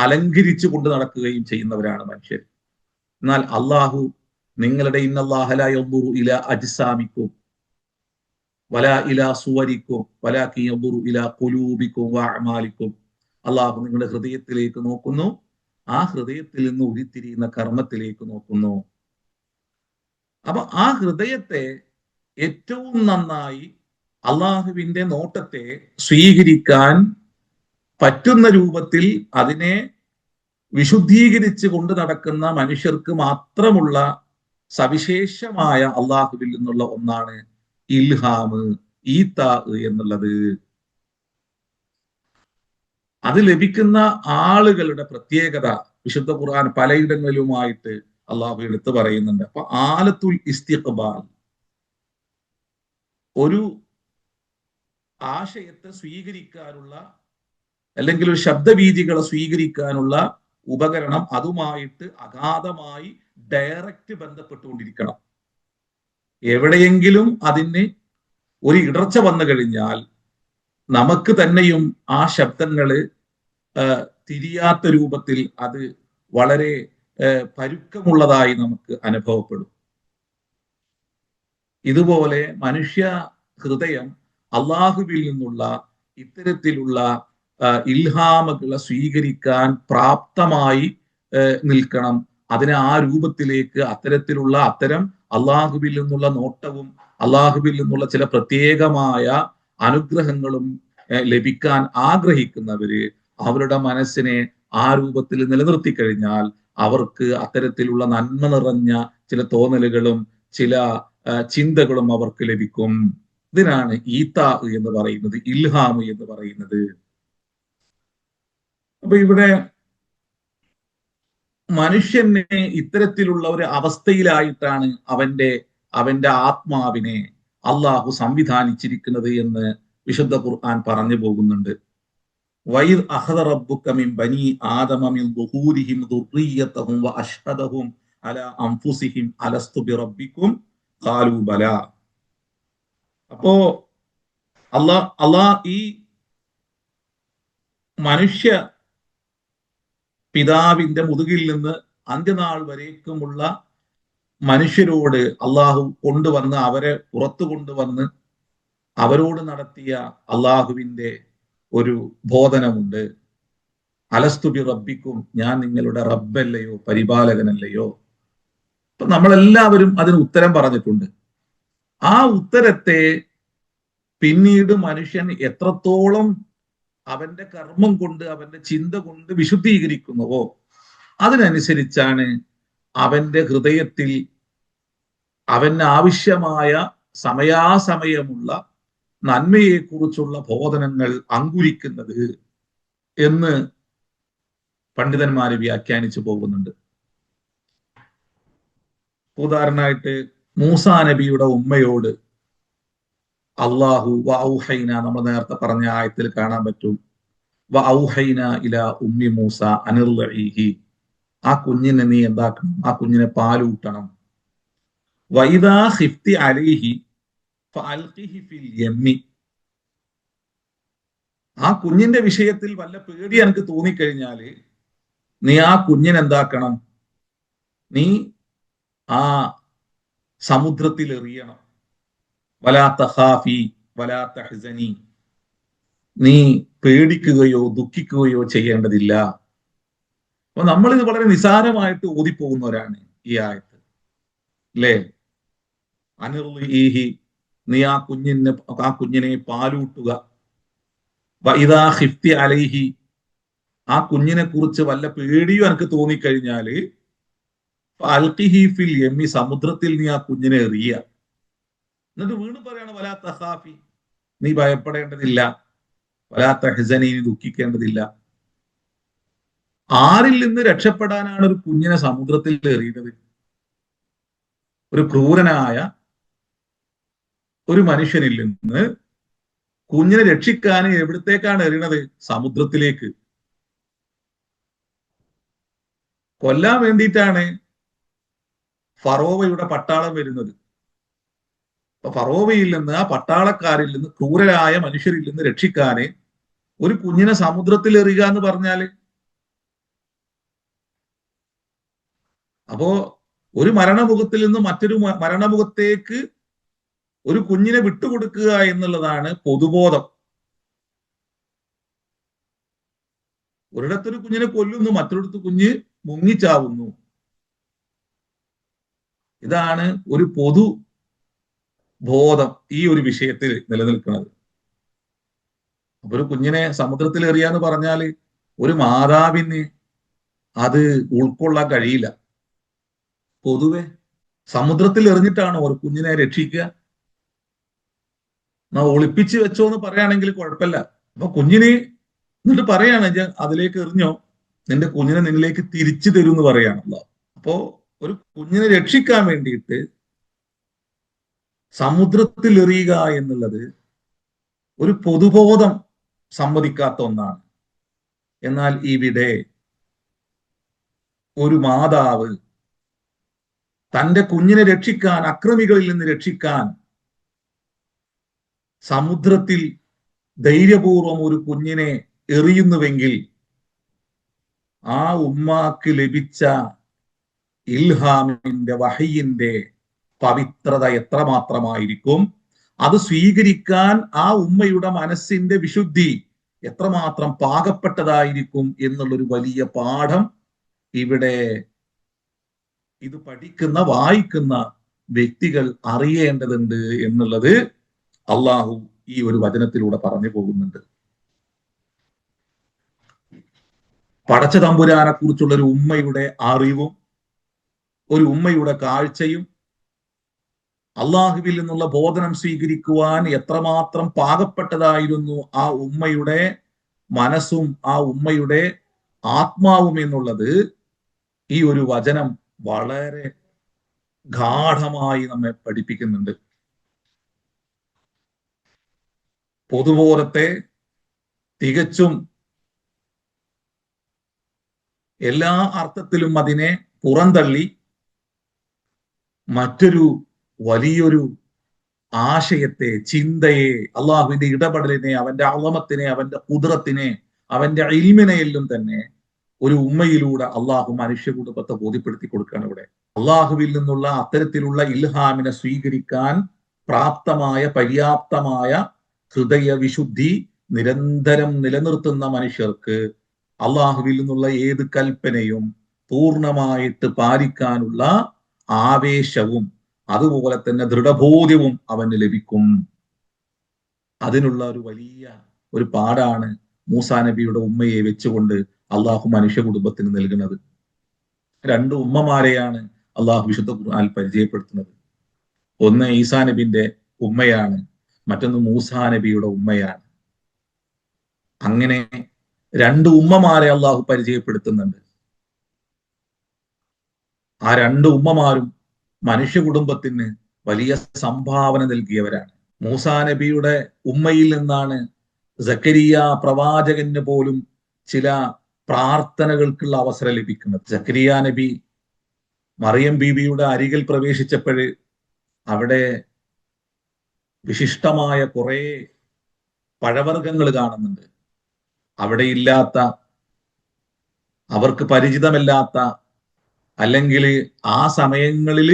അലങ്കരിച്ചു കൊണ്ട് നടക്കുകയും ചെയ്യുന്നവരാണ് മനുഷ്യർ. എന്നാൽ അള്ളാഹു നിങ്ങളുടെ ഇലാ അജ്സാമിക്കും വലാ ഇലാ സുവരിക്കും വലാകിൻ യൻദുറു ഇലാ ഖുലൂബിക്കും വഅമാലിക്കും. അള്ളാഹു നിങ്ങളുടെ ഹൃദയത്തിലേക്ക് നോക്കുന്നു, ആ ഹൃദയത്തിൽ നിന്ന് ഉരുത്തിരിയുന്ന കർമ്മത്തിലേക്ക് നോക്കുന്നു. അപ്പൊ ആ ഹൃദയത്തെ ഏറ്റവും നന്നായി അള്ളാഹുവിന്റെ നോട്ടത്തെ സ്വീകരിക്കാൻ പറ്റുന്ന രൂപത്തിൽ അതിനെ വിശുദ്ധീകരിച്ച് കൊണ്ട് നടക്കുന്ന മനുഷ്യർക്ക് മാത്രമുള്ള സവിശേഷമായ അള്ളാഹുവിൽ നിന്നുള്ള ഒന്നാണ് ഇൽഹാമ്, ഈത്താ എന്നുള്ളത്. അത് ലഭിക്കുന്ന ആളുകളുടെ പ്രത്യേകത വിശുദ്ധ ഖുർആൻ പലയിടങ്ങളിലുമായിട്ട് അള്ളാഹു എടുത്തു പറയുന്നുണ്ട്. അപ്പൊ ആലത്തുൽ ഇസ്തിഖ്ബാൽ, ഒരു ആശയത്തെ സ്വീകരിക്കാനുള്ള അല്ലെങ്കിൽ ഒരു ശബ്ദവീചികളെ സ്വീകരിക്കാനുള്ള ഉപകരണം അതുമായിട്ട് അഗാധമായി ഡയറക്റ്റ് ബന്ധപ്പെട്ടുകൊണ്ടിരിക്കണം. എവിടെയെങ്കിലും അതിന് ഒരു ഇടർച്ച വന്നു കഴിഞ്ഞാൽ നമുക്ക് തന്നെയും ആ ശബ്ദങ്ങള് തിരിയാത്ത രൂപത്തിൽ അത് വളരെ പരുക്കമുള്ളതായി നമുക്ക് അനുഭവപ്പെടും. ഇതുപോലെ മനുഷ്യ ഹൃദയം അള്ളാഹുവിൽ നിന്നുള്ള ഇത്തരത്തിലുള്ള ഇൽഹാമുകളെ സ്വീകരിക്കാൻ പ്രാപ്തമായി നിൽക്കണം. അതിനെ ആ രൂപത്തിലേക്ക് അത്തരം അള്ളാഹുവിൽ നിന്നുള്ള നോട്ടവും അള്ളാഹുവിൽ നിന്നുള്ള ചില പ്രത്യേകമായ അനുഗ്രഹങ്ങളും ലഭിക്കാൻ ആഗ്രഹിക്കുന്നവര് അവരുടെ മനസ്സിനെ ആ രൂപത്തിൽ നിലനിർത്തി കഴിഞ്ഞാൽ അവർക്ക് അത്തരത്തിലുള്ള നന്മ നിറഞ്ഞ ചില തോന്നലുകളും ചില ചിന്തകളും അവർക്ക് ലഭിക്കും. ഇതിനാണ് ഈത്താ എന്ന് പറയുന്നത്, ഇൽഹാമ് എന്ന് പറയുന്നത്. അപ്പൊ ഇവിടെ മനുഷ്യനെ ഇത്തരത്തിലുള്ള ഒരു അവസ്ഥയിലായിട്ടാണ് അവന്റെ ആത്മാവിനെ അള്ളാഹു സംവിധാനിച്ചിരിക്കുന്നത് എന്ന് വിശുദ്ധ ഖുർആൻ പറഞ്ഞു പോകുന്നുണ്ട്. വൈദ് അഖദ റബ്ബുക മിൻ ബനി ആദമ മിൻ ദുഹൂരിഹിം ദുർറിയ്യതഹും വഅശ്ഹദഹും അലാ അൻഫുസിഹിം അലസ്തു ബിറബ്ബിക്കും ഖാലൂ ബലാ. അപ്പോ അള്ളാഹ് ഈ മനുഷ്യ പിതാവിന്റെ മുതുകിൽ നിന്ന് അന്ത്യനാൾ വരേക്കുമുള്ള മനുഷ്യരോട് അള്ളാഹു കൊണ്ടുവന്ന് അവരെ പുറത്തു കൊണ്ടുവന്ന് അവരോട് നടത്തിയ അള്ളാഹുവിന്റെ ഒരു ബോധനമുണ്ട്. അലസ്തു ബി റബ്ബിക്കും, ഞാൻ നിങ്ങളുടെ റബ്ബല്ലയോ, പരിപാലകനല്ലയോ? അപ്പൊ നമ്മളെല്ലാവരും അതിന് ഉത്തരം പറഞ്ഞിട്ടുണ്ട്. ആ ഉത്തരത്തെ പിന്നീട് മനുഷ്യൻ എത്രത്തോളം അവന്റെ കർമ്മം കൊണ്ട് അവന്റെ ചിന്ത കൊണ്ട് വിശുദ്ധീകരിക്കുന്നുവോ അതിനനുസരിച്ചാണ് അവന്റെ ഹൃദയത്തിൽ അവന് ആവശ്യമായ സമയാസമയമുള്ള നന്മയെക്കുറിച്ചുള്ള ബോധനങ്ങൾ അങ്കുരിക്കുന്നത് എന്ന് പണ്ഡിതന്മാര് വ്യാഖ്യാനിച്ചു പോകുന്നുണ്ട്. ഉദാഹരണമായിട്ട് മൂസാ നബിയുടെ ഉമ്മയോട് അള്ളാഹു വഔഹൈന, നമ്മൾ നേരത്തെ പറഞ്ഞ ആയത്തിൽ കാണാൻ പറ്റും, വഔഹൈന ഇലാ ഉമ്മി മൂസ അനിർലഈഹി, ആ കുഞ്ഞിനെ നീ എന്താക്കണം, ആ കുഞ്ഞിനെ പാലൂട്ടണം. വഇദാ ഖിഫ്തി അലൈഹി ഫഅൽഖിഹി ഫിൽ യമ്മി, ആ കുഞ്ഞിന്റെ വിഷയത്തിൽ വല്ല പേടി എനിക്ക് തോന്നിക്കഴിഞ്ഞാല് നീ ആ കുഞ്ഞിനെ എന്താക്കണം, നീ ആ സമുദ്രത്തിൽ എറിയണം. വലാ തഖാഫി വലാ തഹ്സനി, നീ പേടിക്കുകയോ ദുഃഖിക്കുകയോ ചെയ്യേണ്ടതില്ല. അപ്പൊ നമ്മളിത് വളരെ നിസാരമായിട്ട് ഓതിപ്പോകുന്നവരാണ് ഈ ആയത്ത്, അല്ലേ? അനിർലിഹി, നീ ആ കുഞ്ഞിനെ പാലൂട്ടുക. വഇദാ ഖിഫ്തി അലൈഹി, ആ കുഞ്ഞിനെ കുറിച്ച് വല്ല പേടിയോ എനിക്ക് തോന്നിക്കഴിഞ്ഞാല് അൽഖിഹി ഫിൽ യമ്മി, സമുദ്രത്തിൽ നീ ആ കുഞ്ഞിനെ എറിയ. എന്നിട്ട് വീണ്ടും പറയാണ് വലാ തഖാഫി, നീ ഭയപ്പെടേണ്ടതില്ല, വലാ തഹ്സനി, നീ ദുഃഖിക്കേണ്ടതില്ല. ആരിൽ നിന്ന് രക്ഷപ്പെടാനാണ് ഒരു കുഞ്ഞിനെ സമുദ്രത്തിൽ എറിയുന്നത്? ഒരു ക്രൂരനായ ഒരു മനുഷ്യനിൽ നിന്ന് കുഞ്ഞിനെ രക്ഷിക്കാൻ എവിടത്തേക്കാണ് എറിയണത്? സമുദ്രത്തിലേക്ക്. കൊല്ലാൻ വേണ്ടിയിട്ടാണ് ഫറോവയുടെ പട്ടാളം വരുന്നത്. അപ്പൊ ഫറോവയിൽ നിന്ന്, ആ പട്ടാളക്കാരിൽ നിന്ന്, ക്രൂരരായ മനുഷ്യരിൽ നിന്ന് രക്ഷിക്കാന് ഒരു കുഞ്ഞിനെ സമുദ്രത്തിൽ എറിയുക എന്ന് പറഞ്ഞാല്, അപ്പോ ഒരു മരണമുഖത്തിൽ നിന്ന് മറ്റൊരു മരണമുഖത്തേക്ക് ഒരു കുഞ്ഞിനെ വിട്ടുകൊടുക്കുക എന്നുള്ളതാണ് പൊതുബോധം. ഒരിടത്തൊരു കുഞ്ഞിനെ കൊല്ലുന്നു, മറ്റൊരിടത്ത് കുഞ്ഞ് മുങ്ങിച്ചാവുന്നു. ഇതാണ് ഒരു പൊതു ബോധം ഈ ഒരു വിഷയത്തിൽ നിലനിൽക്കുന്നത്. അപ്പൊ ഒരു കുഞ്ഞിനെ സമുദ്രത്തിൽ എറിയാന്ന് പറഞ്ഞാൽ ഒരു മാതാവിന് അത് ഉൾക്കൊള്ളാൻ കഴിയില്ല. പൊതുവെ സമുദ്രത്തിൽ എറിഞ്ഞിട്ടാണോ ഒരു കുഞ്ഞിനെ രക്ഷിക്കുക? ഒളിപ്പിച്ച് വെച്ചോ എന്ന് പറയുകയാണെങ്കിൽ കുഴപ്പമില്ല. അപ്പൊ കുഞ്ഞിന് എന്നിട്ട് പറയാണ്, അതിലേക്ക് എറിഞ്ഞോ, നിന്റെ കുഞ്ഞിനെ നിന്നിലേക്ക് തിരിച്ചു തരും എന്ന് പറയാണല്ലോ. അപ്പോ ഒരു കുഞ്ഞിനെ രക്ഷിക്കാൻ വേണ്ടിയിട്ട് സമുദ്രത്തിൽ എറിയുക എന്നുള്ളത് ഒരു പൊതുബോധം സമ്മതിക്കാത്ത ഒന്നാണ്. എന്നാൽ ഇവിടെ ഒരു മാതാവ് തന്റെ കുഞ്ഞിനെ രക്ഷിക്കാൻ, അക്രമികളിൽ നിന്ന് രക്ഷിക്കാൻ സമുദ്രത്തിൽ ധൈര്യപൂർവം ഒരു കുഞ്ഞിനെ എറിയുന്നുവെങ്കിൽ ആ ഉമ്മാക്ക് ലഭിച്ച ഇൽഹാമിന്റെ, വഹയിന്റെ പവിത്രത എത്രമാത്രമായിരിക്കും, അത് സ്വീകരിക്കാൻ ആ ഉമ്മയുടെ മനസ്സിന്റെ വിശുദ്ധി എത്രമാത്രം പാകപ്പെട്ടതായിരിക്കും എന്നുള്ളൊരു വലിയ പാഠം ഇവിടെ ഇത് പഠിക്കുന്ന, വായിക്കുന്ന വ്യക്തികൾ അറിയേണ്ടതുണ്ട് എന്നുള്ളത് അള്ളാഹു ഈ ഒരു വചനത്തിലൂടെ പറഞ്ഞു പോകുന്നുണ്ട്. പടച്ച തമ്പുരാനെ കുറിച്ചുള്ള ഒരു ഉമ്മയുടെ അറിവും ഒരു ഉമ്മയുടെ കാഴ്ചയും അള്ളാഹുവിൽ നിന്നുള്ള ബോധനം സ്വീകരിക്കുവാൻ എത്രമാത്രം പാകപ്പെട്ടതായിരുന്നു ആ ഉമ്മയുടെ മനസ്സും ആ ഉമ്മയുടെ ആത്മാവും എന്നുള്ളത് ഈ ഒരു വചനം വളരെ ഗാഠമായി നമ്മെ പഠിപ്പിക്കുന്നുണ്ട്. പൊതുബോധത്തെ തികച്ചും എല്ലാ അർത്ഥത്തിലും അതിനെ പുറന്തള്ളി മറ്റൊരു വലിയൊരു ആശയത്തെ, ചിന്തയെ, അള്ളാഹുവിന്റെ ഇടപെടലിനെ, അവന്റെ അളമത്തിനെ, അവന്റെ കുദ്റത്തിനെ, അവന്റെ ഇൽമിനെയെല്ലാം തന്നെ ഒരു ഉമ്മയിലൂടെ അള്ളാഹു മനുഷ്യ കുടുംബത്തെ ബോധ്യപ്പെടുത്തി കൊടുക്കുകയാണ് ഇവിടെ. അള്ളാഹുവിൽ നിന്നുള്ള അത്തരത്തിലുള്ള ഇൽഹാമിനെ സ്വീകരിക്കാൻ പ്രാപ്തമായ, പര്യാപ്തമായ ഹൃദയ വിശുദ്ധി നിരന്തരം നിലനിർത്തുന്ന മനുഷ്യർക്ക് അള്ളാഹുവിൽ നിന്നുള്ള ഏത് കൽപ്പനയും പൂർണ്ണമായിട്ട് പാലിക്കാനുള്ള ആവേശവും അതുപോലെ തന്നെ ദൃഢബോധ്യവും അവന് ലഭിക്കും. അതിനുള്ള ഒരു വലിയ ഒരു പാടാണ് മൂസാ നബിയുടെ ഉമ്മയെ വെച്ചുകൊണ്ട് അള്ളാഹു മനുഷ്യ കുടുംബത്തിന് നൽകുന്നത്. രണ്ട് ഉമ്മമാരെയാണ് അള്ളാഹു വിശുദ്ധ ഖുർആനിൽ പരിചയപ്പെടുത്തുന്നത്. ഒന്ന് ഈസാ നബിന്റെ ഉമ്മയാണ്, മറ്റൊന്ന് മൂസാ നബിയുടെ ഉമ്മയാണ്. അങ്ങനെ രണ്ട് ഉമ്മമാരെ അള്ളാഹു പരിചയപ്പെടുത്തുന്നുണ്ട്. ആ രണ്ട് ഉമ്മമാരും മനുഷ്യ കുടുംബത്തിന് വലിയ സംഭാവന നൽകിയവരാണ്. മൂസാ നബിയുടെ ഉമ്മയിൽ നിന്നാണ് സക്കരിയ പ്രവാചകന് പോലും ചില പ്രാർത്ഥനകൾക്കുള്ള അവസരം ലഭിക്കുന്നത്. സക്കരിയ നബി മറിയം ബീബിയുടെ അരികിൽ പ്രവേശിച്ചപ്പോൾ അവിടെ വിശിഷ്ടമായ കുറെ പഴവർഗ്ഗങ്ങൾ കാണുന്നുണ്ട്. അവിടെ ഇല്ലാത്ത, അവർക്ക് പരിചിതമല്ലാത്ത, അല്ലെങ്കിൽ ആ സമയങ്ങളിൽ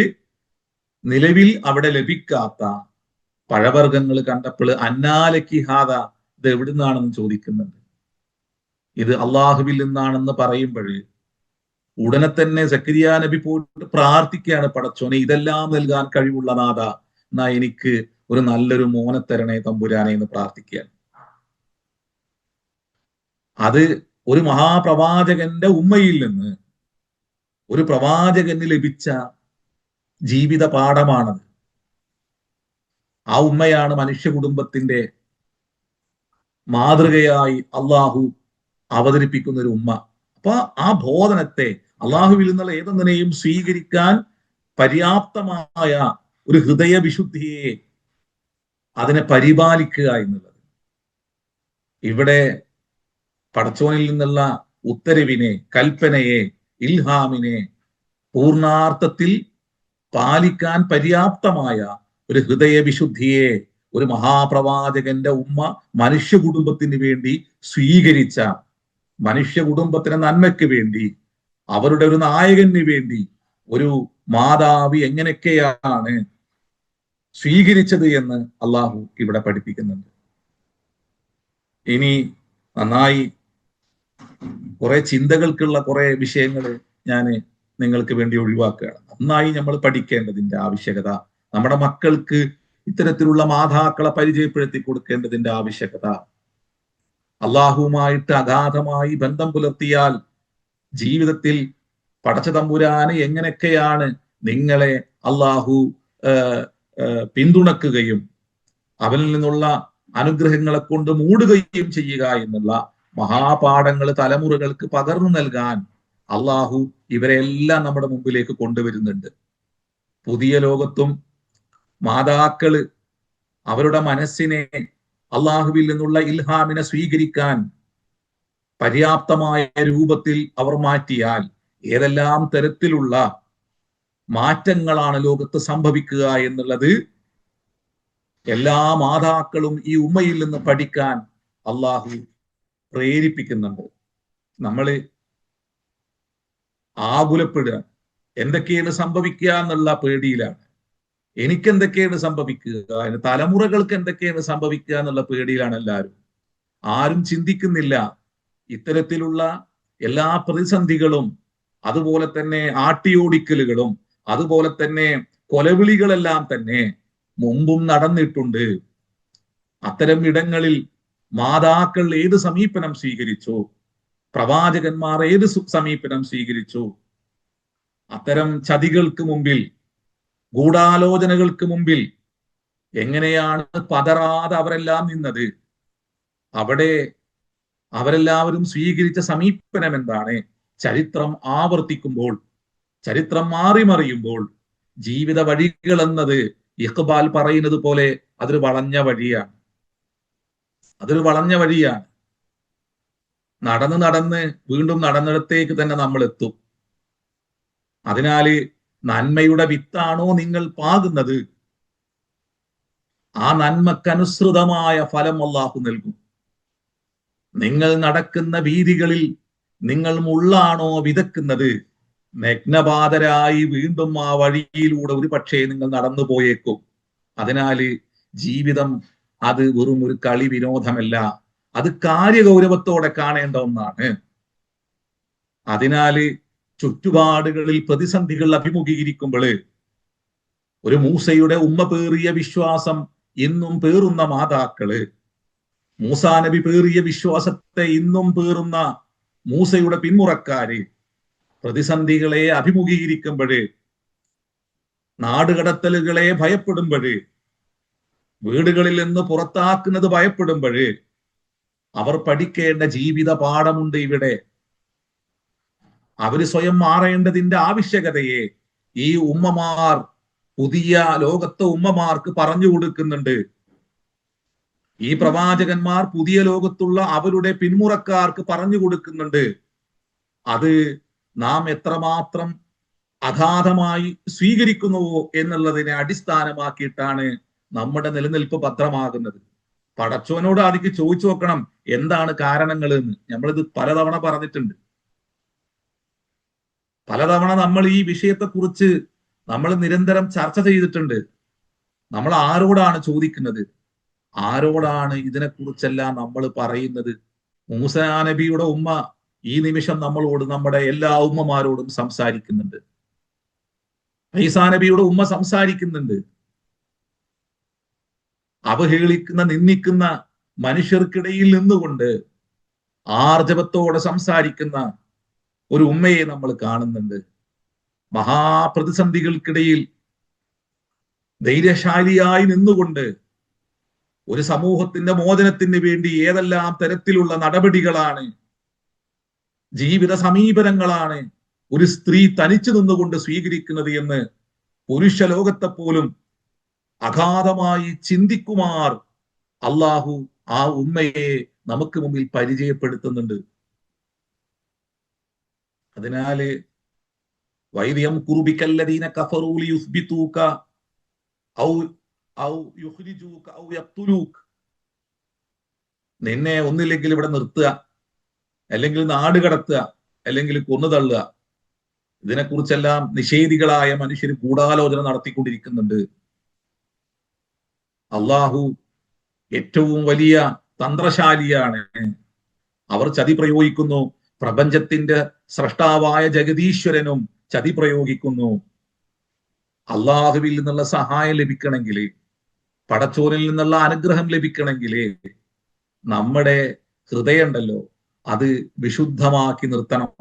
നിലവിൽ അവിടെ ലഭിക്കാത്ത പഴവർഗ്ഗങ്ങൾ കണ്ടപ്പോൾ അന്നാലക്കി ഹാദ, ഇത് എവിടുന്നാണെന്ന് ചോദിക്കുന്നുണ്ട്. ഇത് അള്ളാഹുവിൽ നിന്നാണെന്ന് പറയുമ്പോൾ ഉടനെ തന്നെ സക്കരിയ നബി പോയിട്ട് പ്രാർത്ഥിക്കുകയാണ്, പടച്ചോനെ ഇതെല്ലാം നൽകാൻ കഴിവുള്ള നാഥ, എന്നാ എനിക്ക് ഒരു നല്ലൊരു മോനെ തരണേ തമ്പുരാനെ എന്ന് പ്രാർത്ഥിക്കുകയാണ്. അത് ഒരു മഹാപ്രവാചകന്റെ ഉമ്മയിൽ നിന്ന് ഒരു പ്രവാചകന് ലഭിച്ച ജീവിത പാഠമാണത്. ആ ഉമ്മയാണ് മനുഷ്യ കുടുംബത്തിന്റെ മാതൃകയായി അള്ളാഹു അവതരിപ്പിക്കുന്ന ഒരു ഉമ്മ. അപ്പൊ ആ ബോധനത്തെ, അള്ളാഹുവിൽ നിന്നുള്ള ഏതൊന്നിനെയും സ്വീകരിക്കാൻ പര്യാപ്തമായ ഒരു ഹൃദയ വിശുദ്ധിയെ, അതിനെ പരിപാലിക്കുക എന്നുള്ളത്, ഇവിടെ പടച്ചോനിൽ നിന്നുള്ള ഉത്തരവിനെ, കൽപ്പനയെ, ഇൽഹാമിനെ പൂർണാർത്ഥത്തിൽ പാലിക്കാൻ പര്യാപ്തമായ ഒരു ഹൃദയ വിശുദ്ധിയെ ഒരു മഹാപ്രവാചകന്റെ ഉമ്മ മനുഷ്യ കുടുംബത്തിന് വേണ്ടി സ്വീകരിച്ച, മനുഷ്യ കുടുംബത്തിന് നന്മയ്ക്ക് വേണ്ടി, അവരുടെ ഒരു നായകന് വേണ്ടി ഒരു മാതാവ് എങ്ങനെയൊക്കെയാണ് സ്വീകരിച്ചത് എന്ന് അള്ളാഹു ഇവിടെ പഠിപ്പിക്കുന്നുണ്ട്. ഇനി നന്നായി കുറെ ചിന്തകൾക്കുള്ള കുറെ വിഷയങ്ങൾ ഞാൻ നിങ്ങൾക്ക് വേണ്ടി ഒഴിവാക്കുകയാണ്. നന്നായി നമ്മൾ പഠിക്കേണ്ടതിന്റെ ആവശ്യകത, നമ്മുടെ മക്കൾക്ക് ഇത്തരത്തിലുള്ള മാതാക്കളെ പരിചയപ്പെടുത്തി കൊടുക്കേണ്ടതിന്റെ ആവശ്യകത, അള്ളാഹുവുമായിട്ട് അഗാധമായി ബന്ധം പുലർത്തിയാൽ ജീവിതത്തിൽ പടച്ച തമ്പുരാന് എങ്ങനെയൊക്കെയാണ് നിങ്ങളെ അള്ളാഹു പിന്തുണക്കുകയും അവനിൽ നിന്നുള്ള അനുഗ്രഹങ്ങളെ കൊണ്ട് മൂടുകയും ചെയ്യുക എന്നുള്ള മഹാപാഠങ്ങൾ തലമുറകൾക്ക് പകർന്നു നൽകാൻ അള്ളാഹു ഇവരെല്ലാം നമ്മുടെ മുമ്പിലേക്ക് കൊണ്ടുവരുന്നുണ്ട്. പുതിയ ലോകത്തും മാതാക്കള് അവരുടെ മനസ്സിനെ അള്ളാഹുവിൽ നിന്നുള്ള ഇൽഹാമിനെ സ്വീകരിക്കാൻ പര്യാപ്തമായ രൂപത്തിൽ അവർ മാറ്റിയാൽ ഏതെല്ലാം തരത്തിലുള്ള മാറ്റങ്ങളാണ് ലോകത്ത് സംഭവിക്കുക എന്നുള്ളത് എല്ലാ മാതാക്കളും ഈ ഉമ്മയിൽ നിന്ന് പഠിക്കാൻ അള്ളാഹു പ്രേരിപ്പിക്കുന്നുണ്ട്. നമ്മൾ ആകുലപ്പെടുക, എന്തൊക്കെയാണ് സംഭവിക്കുക എന്നുള്ള പേടിയിലാണ്. എനിക്കെന്തൊക്കെയാണ് സംഭവിക്കുക, അതിന് തലമുറകൾക്ക് എന്തൊക്കെയാണ് സംഭവിക്കുക എന്നുള്ള പേടിയിലാണ് എല്ലാവരും. ആരും ചിന്തിക്കുന്നില്ല ഇത്തരത്തിലുള്ള എല്ലാ പ്രതിസന്ധികളും, അതുപോലെ തന്നെ ആട്ടിയോടിക്കലുകളും, അതുപോലെ തന്നെ കൊലവിളികളെല്ലാം തന്നെ മുമ്പും നടന്നിട്ടുണ്ട്. അത്തരം ഇടങ്ങളിൽ മാതാക്കൾ ഏത് സമീപനം സ്വീകരിച്ചു, പ്രവാചകന്മാർ ഏത് സമീപനം സ്വീകരിച്ചു, അത്തരം ചതികൾക്ക് മുമ്പിൽ, ഗൂഢാലോചനകൾക്ക് മുമ്പിൽ എങ്ങനെയാണ് പതറാതെ അവരെല്ലാം നിന്നത്, അവിടെ അവരെല്ലാവരും സ്വീകരിച്ച സമീപനം എന്താണ്? ചരിത്രം ആവർത്തിക്കുമ്പോൾ, ചരിത്രം മാറിമറിയുമ്പോൾ ജീവിത വഴികൾ എന്നത് ഇഖ്ബാൽ പറയുന്നത് പോലെ അതൊരു വളഞ്ഞ വഴിയാണ്. അതൊരു വളഞ്ഞ വഴിയാണ്. നടന്ന് നടന്ന് വീണ്ടും നടന്നിടത്തേക്ക് തന്നെ നമ്മൾ എത്തും. അതിനാല് നന്മയുടെ വിത്താണോ നിങ്ങൾ പാകുന്നത്, ആ നന്മക്കനുസൃതമായ ഫലം അല്ലാഹു നൽകും. നിങ്ങൾ നടക്കുന്ന വീതികളിൽ നിങ്ങൾ മുള്ളാണോ വിതക്കുന്നത്, നഗ്നപാതരായി വീണ്ടും ആ വഴിയിലൂടെ ഒരു പക്ഷേ നിങ്ങൾ നടന്നു പോയേക്കും. അതിനാല് ജീവിതം അത് വെറും ഒരു കളി വിനോദമല്ല, അത് കാര്യഗൗരവത്തോടെ കാണേണ്ട ഒന്നാണ്. അതിനാല് ചുറ്റുപാടുകളിൽ പ്രതിസന്ധികൾ അഭിമുഖീകരിക്കുമ്പോൾ ഒരു മൂസയുടെ ഉമ്മ പേറിയ വിശ്വാസം ഇന്നും പേറുന്ന മാതാക്കള്, മൂസാ നബി പേറിയ വിശ്വാസത്തെ ഇന്നും പേറുന്ന മൂസയുടെ പിന്മുറക്കാര് പ്രതിസന്ധികളെ അഭിമുഖീകരിക്കുമ്പോഴ്, നാടുകടത്തലുകളെ ഭയപ്പെടുമ്പോഴ്, വീടുകളിൽ നിന്ന് പുറത്താക്കുന്നത് ഭയപ്പെടുമ്പോഴ് അവർ പഠിക്കേണ്ട ജീവിത പാഠമുണ്ട് ഇവിടെ. അവര് സ്വയം മാറേണ്ടതിന്റെ ആവശ്യകതയെ ഈ ഉമ്മമാർ പുതിയ ലോകത്തെ ഉമ്മമാർക്ക് പറഞ്ഞു കൊടുക്കുന്നുണ്ട്. ഈ പ്രവാചകന്മാർ പുതിയ ലോകത്തുള്ള അവരുടെ പിന്മുറക്കാർക്ക് പറഞ്ഞു കൊടുക്കുന്നുണ്ട്. അത് നാം എത്രമാത്രം അഗാധമായി സ്വീകരിക്കുന്നുവോ എന്നുള്ളതിനെ അടിസ്ഥാനമാക്കിയിട്ടാണ് നമ്മുടെ നിലനിൽപ്പ് ഭദ്രമാകുന്നത്. പടച്ചോനോട് ആദ്യം ചോദിച്ചു നോക്കണം എന്താണ് കാരണങ്ങൾ എന്ന്. നമ്മളിത് പലതവണ പറഞ്ഞിട്ടുണ്ട്. പലതവണ നമ്മൾ ഈ വിഷയത്തെക്കുറിച്ച് നമ്മൾ നിരന്തരം ചർച്ച ചെയ്തിട്ടുണ്ട്. നമ്മൾ ആരോടാണ് ചോദിക്കുന്നത്, ആരോടാണ് ഇതിനെക്കുറിച്ചെല്ലാം നമ്മൾ പറയുന്നത്? മൂസാ നബിയുടെ ഉമ്മ ഈ നിമിഷം നമ്മളോട്, നമ്മുടെ എല്ലാ ഉമ്മമാരോടും സംസാരിക്കുന്നുണ്ട്. ഈസാ നബിയുടെ ഉമ്മ സംസാരിക്കുന്നുണ്ട്. അവഹേളിക്കുന്ന, നിന്ദിക്കുന്ന മനുഷ്യർക്കിടയിൽ നിന്നുകൊണ്ട് ആർജവത്തോടെ സംസാരിക്കുന്ന ഒരു ഉമ്മയെ നമ്മൾ കാണുന്നുണ്ട്. മഹാപ്രതിസന്ധികൾക്കിടയിൽ ധൈര്യശാലിയായി നിന്നുകൊണ്ട് ഒരു സമൂഹത്തിന്റെ മോചനത്തിന് വേണ്ടി ഏതെല്ലാം തരത്തിലുള്ള നടപടികളാണ്, ജീവിത സമീപനങ്ങളാണ് ഒരു സ്ത്രീ തനിച്ചു നിന്നുകൊണ്ട് സ്വീകരിക്കുന്നത് എന്ന് പുരുഷ ലോകത്തെ പോലും അഗാധമായി ചിന്തിക്കുമാർ അള്ളാഹു ആ ഉമ്മയെ നമുക്ക് മുമ്പിൽ പരിചയപ്പെടുത്തുന്നുണ്ട്. അതിനാല് വൈദ്യം കുറുബിക്കല്ലദീന കഫറൂ ലിയുസ്ബിതൂക ഔ യുഖ്രിജൂക ഔ യഖ്തുലൂക, നിന്നെ ഒന്നില്ലെങ്കിൽ ഇവിടെ നിർത്തുക, അല്ലെങ്കിൽ നാട് കടത്തുക, അല്ലെങ്കിൽ കൊന്നുതള്ളുക. ഇതിനെക്കുറിച്ചെല്ലാം നിഷേധികളായ മനുഷ്യർ ഗൂഢാലോചന നടത്തിക്കൊണ്ടിരിക്കുന്നുണ്ട്. അള്ളാഹു ഏറ്റവും വലിയ തന്ത്രശാലിയാണ്. അവർ ചതി പ്രയോഗിക്കുന്നു. പ്രപഞ്ചത്തിന്റെ സ്രഷ്ടാവായ ജഗദീശ്വരനും ചതി പ്രയോഗിക്കുന്നു. അള്ളാഹുവിൽ നിന്നുള്ള സഹായം ലഭിക്കണമെങ്കിൽ, പടച്ചോനിൽ നിന്നുള്ള അനുഗ്രഹം ലഭിക്കണമെങ്കിൽ നമ്മുടെ ഹൃദയം ഉണ്ടല്ലോ, അത് വിശുദ്ധമാക്കി നിർത്തണം.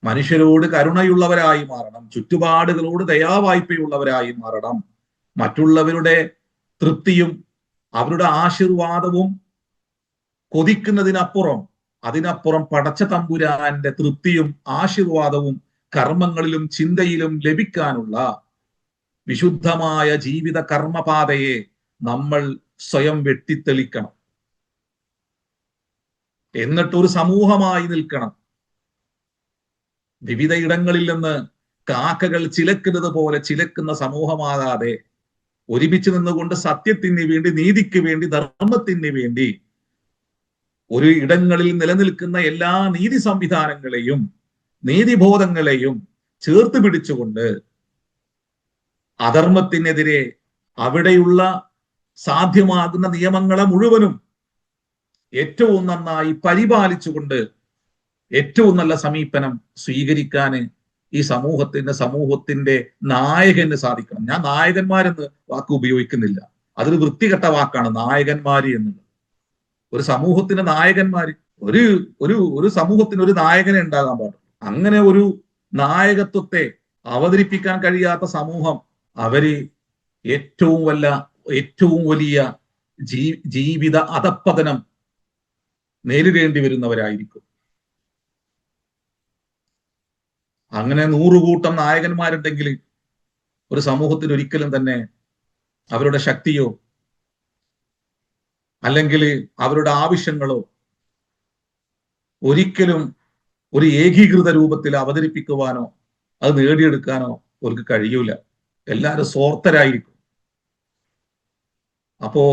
മനുഷ്യരോട് കരുണയുള്ളവരായി മാറണം. ചുറ്റുപാടുകളോട് ദയാവായ്പയുള്ളവരായി മാറണം. മറ്റുള്ളവരുടെ തൃപ്തിയും അവരുടെ ആശീർവാദവും കൊതിക്കുന്നതിനപ്പുറം, അതിനപ്പുറം പടച്ച തമ്പുരാന്റെ തൃപ്തിയും ആശീർവാദവും കർമ്മങ്ങളിലും ചിന്തയിലും ലഭിക്കാനുള്ള വിശുദ്ധമായ ജീവിത കർമ്മപാതയെ നമ്മൾ സ്വയം വെട്ടിത്തെളിക്കണം. എന്നിട്ടൊരു സമൂഹമായി നിൽക്കണം. വിവിധ ഇടങ്ങളിൽ നിന്ന് കാക്കകൾ ചിലക്കുന്നത് പോലെ ചിലക്കുന്ന സമൂഹമാകാതെ ഒരുമിച്ച് നിന്നുകൊണ്ട് സത്യത്തിന് വേണ്ടി, നീതിക്ക് വേണ്ടി, ധർമ്മത്തിന് വേണ്ടി ഒരു ഇടങ്ങളിൽ നിലനിൽക്കുന്ന എല്ലാ നീതി സംവിധാനങ്ങളെയും നീതിബോധങ്ങളെയും ചേർത്ത് പിടിച്ചുകൊണ്ട് അധർമ്മത്തിനെതിരെ അവിടെയുള്ള സാധ്യമാകുന്ന നിയമങ്ങളെ മുഴുവനും ഏറ്റവും നന്നായി പരിപാലിച്ചുകൊണ്ട് ഏറ്റവും നല്ല സമീപനം സ്വീകരിക്കാൻ ഈ സമൂഹത്തിന്റെ നായകന് സാധിക്കണം. ഞാൻ നായകന്മാരെന്ന് വാക്ക് ഉപയോഗിക്കുന്നില്ല, അതൊരു വൃത്തികെട്ട വാക്കാണ് നായകന്മാര് എന്നുള്ളത്. ഒരു സമൂഹത്തിന്റെ നായകന്മാര്, ഒരു ഒരു ഒരു സമൂഹത്തിന് ഒരു നായകനെ ഉണ്ടാകാൻ പാടില്ല. അങ്ങനെ ഒരു നായകത്വത്തെ അവതരിപ്പിക്കാൻ കഴിയാത്ത സമൂഹം, അവര് ഏറ്റവും വലിയ ജീവിത അധപ്പതനം നേരിടേണ്ടി വരുന്നവരായിരിക്കും. അങ്ങനെ 100 കൂട്ടം നായകന്മാരുണ്ടെങ്കിൽ ഒരു സമൂഹത്തിന് ഒരിക്കലും തന്നെ അവരുടെ ശക്തിയോ അല്ലെങ്കിൽ അവരുടെ ആവശ്യങ്ങളോ ഒരിക്കലും ഒരു ഏകീകൃത രൂപത്തിൽ അവതരിപ്പിക്കുവാനോ അത് നേടിയെടുക്കാനോ അവർക്ക് കഴിയൂല. എല്ലാവരും സ്വാർത്ഥരായിരിക്കും. അപ്പോ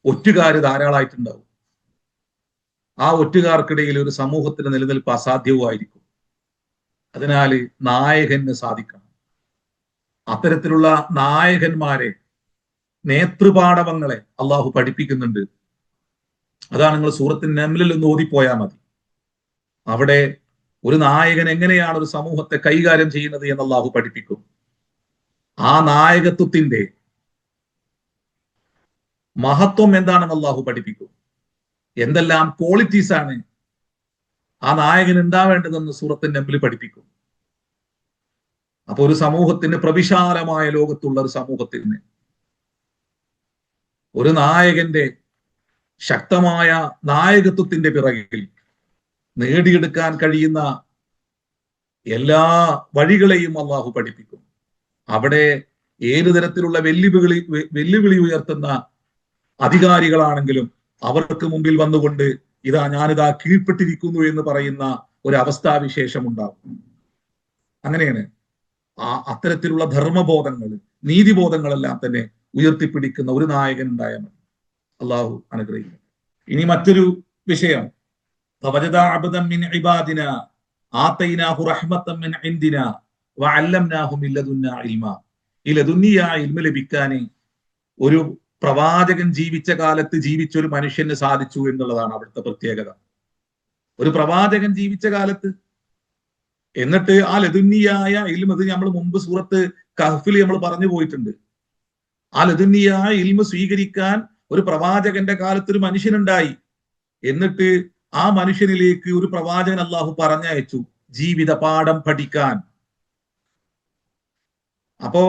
ഒറ്റുകാര് ധാരാളമായിട്ടുണ്ടാവും. ആ ഒറ്റുകാർക്കിടയിൽ ഒരു സമൂഹത്തിന് നിലനിൽപ്പ് അസാധ്യവുമായിരിക്കും. അതിനാൽ നായകന് സാധിക്കണം. അത്തരത്തിലുള്ള നായകന്മാരെ, നേതൃപാടവങ്ങളെ അള്ളാഹു പഠിപ്പിക്കുന്നുണ്ട്. അതാണ് നിങ്ങൾ സൂറത്തിൻ നംലിൽ ഒന്ന് ഓതിപ്പോയാൽ മതി. അവിടെ ഒരു നായകൻ എങ്ങനെയാണ് ഒരു സമൂഹത്തെ കൈകാര്യം ചെയ്യുന്നത് എന്ന് അള്ളാഹു പഠിപ്പിക്കും. ആ നായകത്വത്തിന്റെ മഹത്വം എന്താണെന്ന് അള്ളാഹു പഠിപ്പിക്കും. എന്തെല്ലാം ക്വാളിറ്റീസ് ആണ് ആ നായകൻ ഉണ്ടാവേണ്ടതെന്ന് സൂറത്തിൻ നംലിൽ പഠിപ്പിക്കും. അപ്പൊ ഒരു സമൂഹത്തിന്, പ്രവിശാലമായ ലോകത്തുള്ള ഒരു സമൂഹത്തിന് ഒരു നായകന്റെ ശക്തമായ നായകത്വത്തിന്റെ പിറകിൽ നേടിയെടുക്കാൻ കഴിയുന്ന എല്ലാ വഴികളെയും അള്ളാഹു പഠിപ്പിക്കും. അവിടെ ഏതു തരത്തിലുള്ള വെല്ലുവിളി ഉയർത്തുന്ന അധികാരികളാണെങ്കിലും അവർക്ക് മുമ്പിൽ വന്നുകൊണ്ട് ഞാനിതാ കീഴ്പ്പെട്ടിരിക്കുന്നു എന്ന് പറയുന്ന ഒരു അവസ്ഥാവിശേഷം ഉണ്ടാകും. അങ്ങനെയാണ് അത്തരത്തിലുള്ള ധർമ്മബോധങ്ങൾ, നീതിബോധങ്ങളെല്ലാം തന്നെ ഉയർത്തിപ്പിടിക്കുന്ന ഒരു നായകൻ ഉണ്ടായാൽ മതി. അള്ളാഹു അനുഗ്രഹിക്കും. ഇനി മറ്റൊരു വിഷയം, ലഭിക്കാൻ ഒരു പ്രവാചകൻ ജീവിച്ച കാലത്ത് ജീവിച്ച ഒരു മനുഷ്യന് സാധിച്ചു എന്നുള്ളതാണ് അവിടുത്തെ പ്രത്യേകത. ഒരു പ്രവാചകൻ ജീവിച്ച കാലത്ത്, എന്നിട്ട് ആ ലദുന്നിയായ ഇൽമ, ഇത് നമ്മൾ മുമ്പ് സൂറത്ത് കഹ്ഫിൽ നമ്മൾ പറഞ്ഞു പോയിട്ടുണ്ട്. ആ ലദുന്നിയായ ഇൽമ സ്വീകരിക്കാൻ ഒരു പ്രവാചകന്റെ കാലത്ത് ഒരു മനുഷ്യനുണ്ടായി. എന്നിട്ട് ആ മനുഷ്യനിലേക്ക് ഒരു പ്രവാചകൻ അള്ളാഹു പറഞ്ഞയച്ചു ജീവിത പാഠം പഠിക്കാൻ. അപ്പോ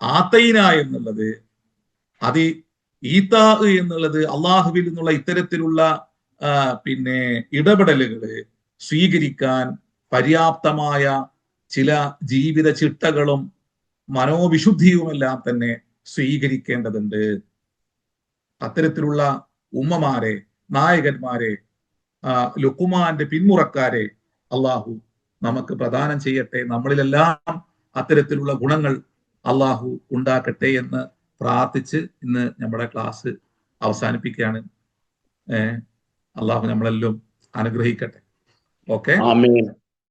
ആത്തൈന എന്നുള്ളത്, അത് ഈത്താ എന്നുള്ളത് അള്ളാഹുവിൽ നിന്നുള്ള ഇത്തരത്തിലുള്ള ഇടപെടലുകള് സ്വീകരിക്കാൻ പര്യാപ്തമായ ചില ജീവിത ചിട്ടകളും മനോവിശുദ്ധിയുമെല്ലാം തന്നെ സ്വീകരിക്കേണ്ടതുണ്ട്. അത്തരത്തിലുള്ള ഉമ്മമാരെ, നായകന്മാരെ, ലുഖ്മാന്റെ പിന്മുറക്കാരെ അള്ളാഹു നമുക്ക് പ്രദാനം ചെയ്യട്ടെ. നമ്മളിലെല്ലാം അത്തരത്തിലുള്ള ഗുണങ്ങൾ അള്ളാഹു ഉണ്ടാക്കട്ടെ എന്ന് പ്രാർത്ഥിച്ച് ഇന്ന് നമ്മുടെ ക്ലാസ് അവസാനിപ്പിക്കുകയാണ്. അള്ളാഹു നമ്മളെല്ലാം അനുഗ്രഹിക്കട്ടെ. ഓക്കെ.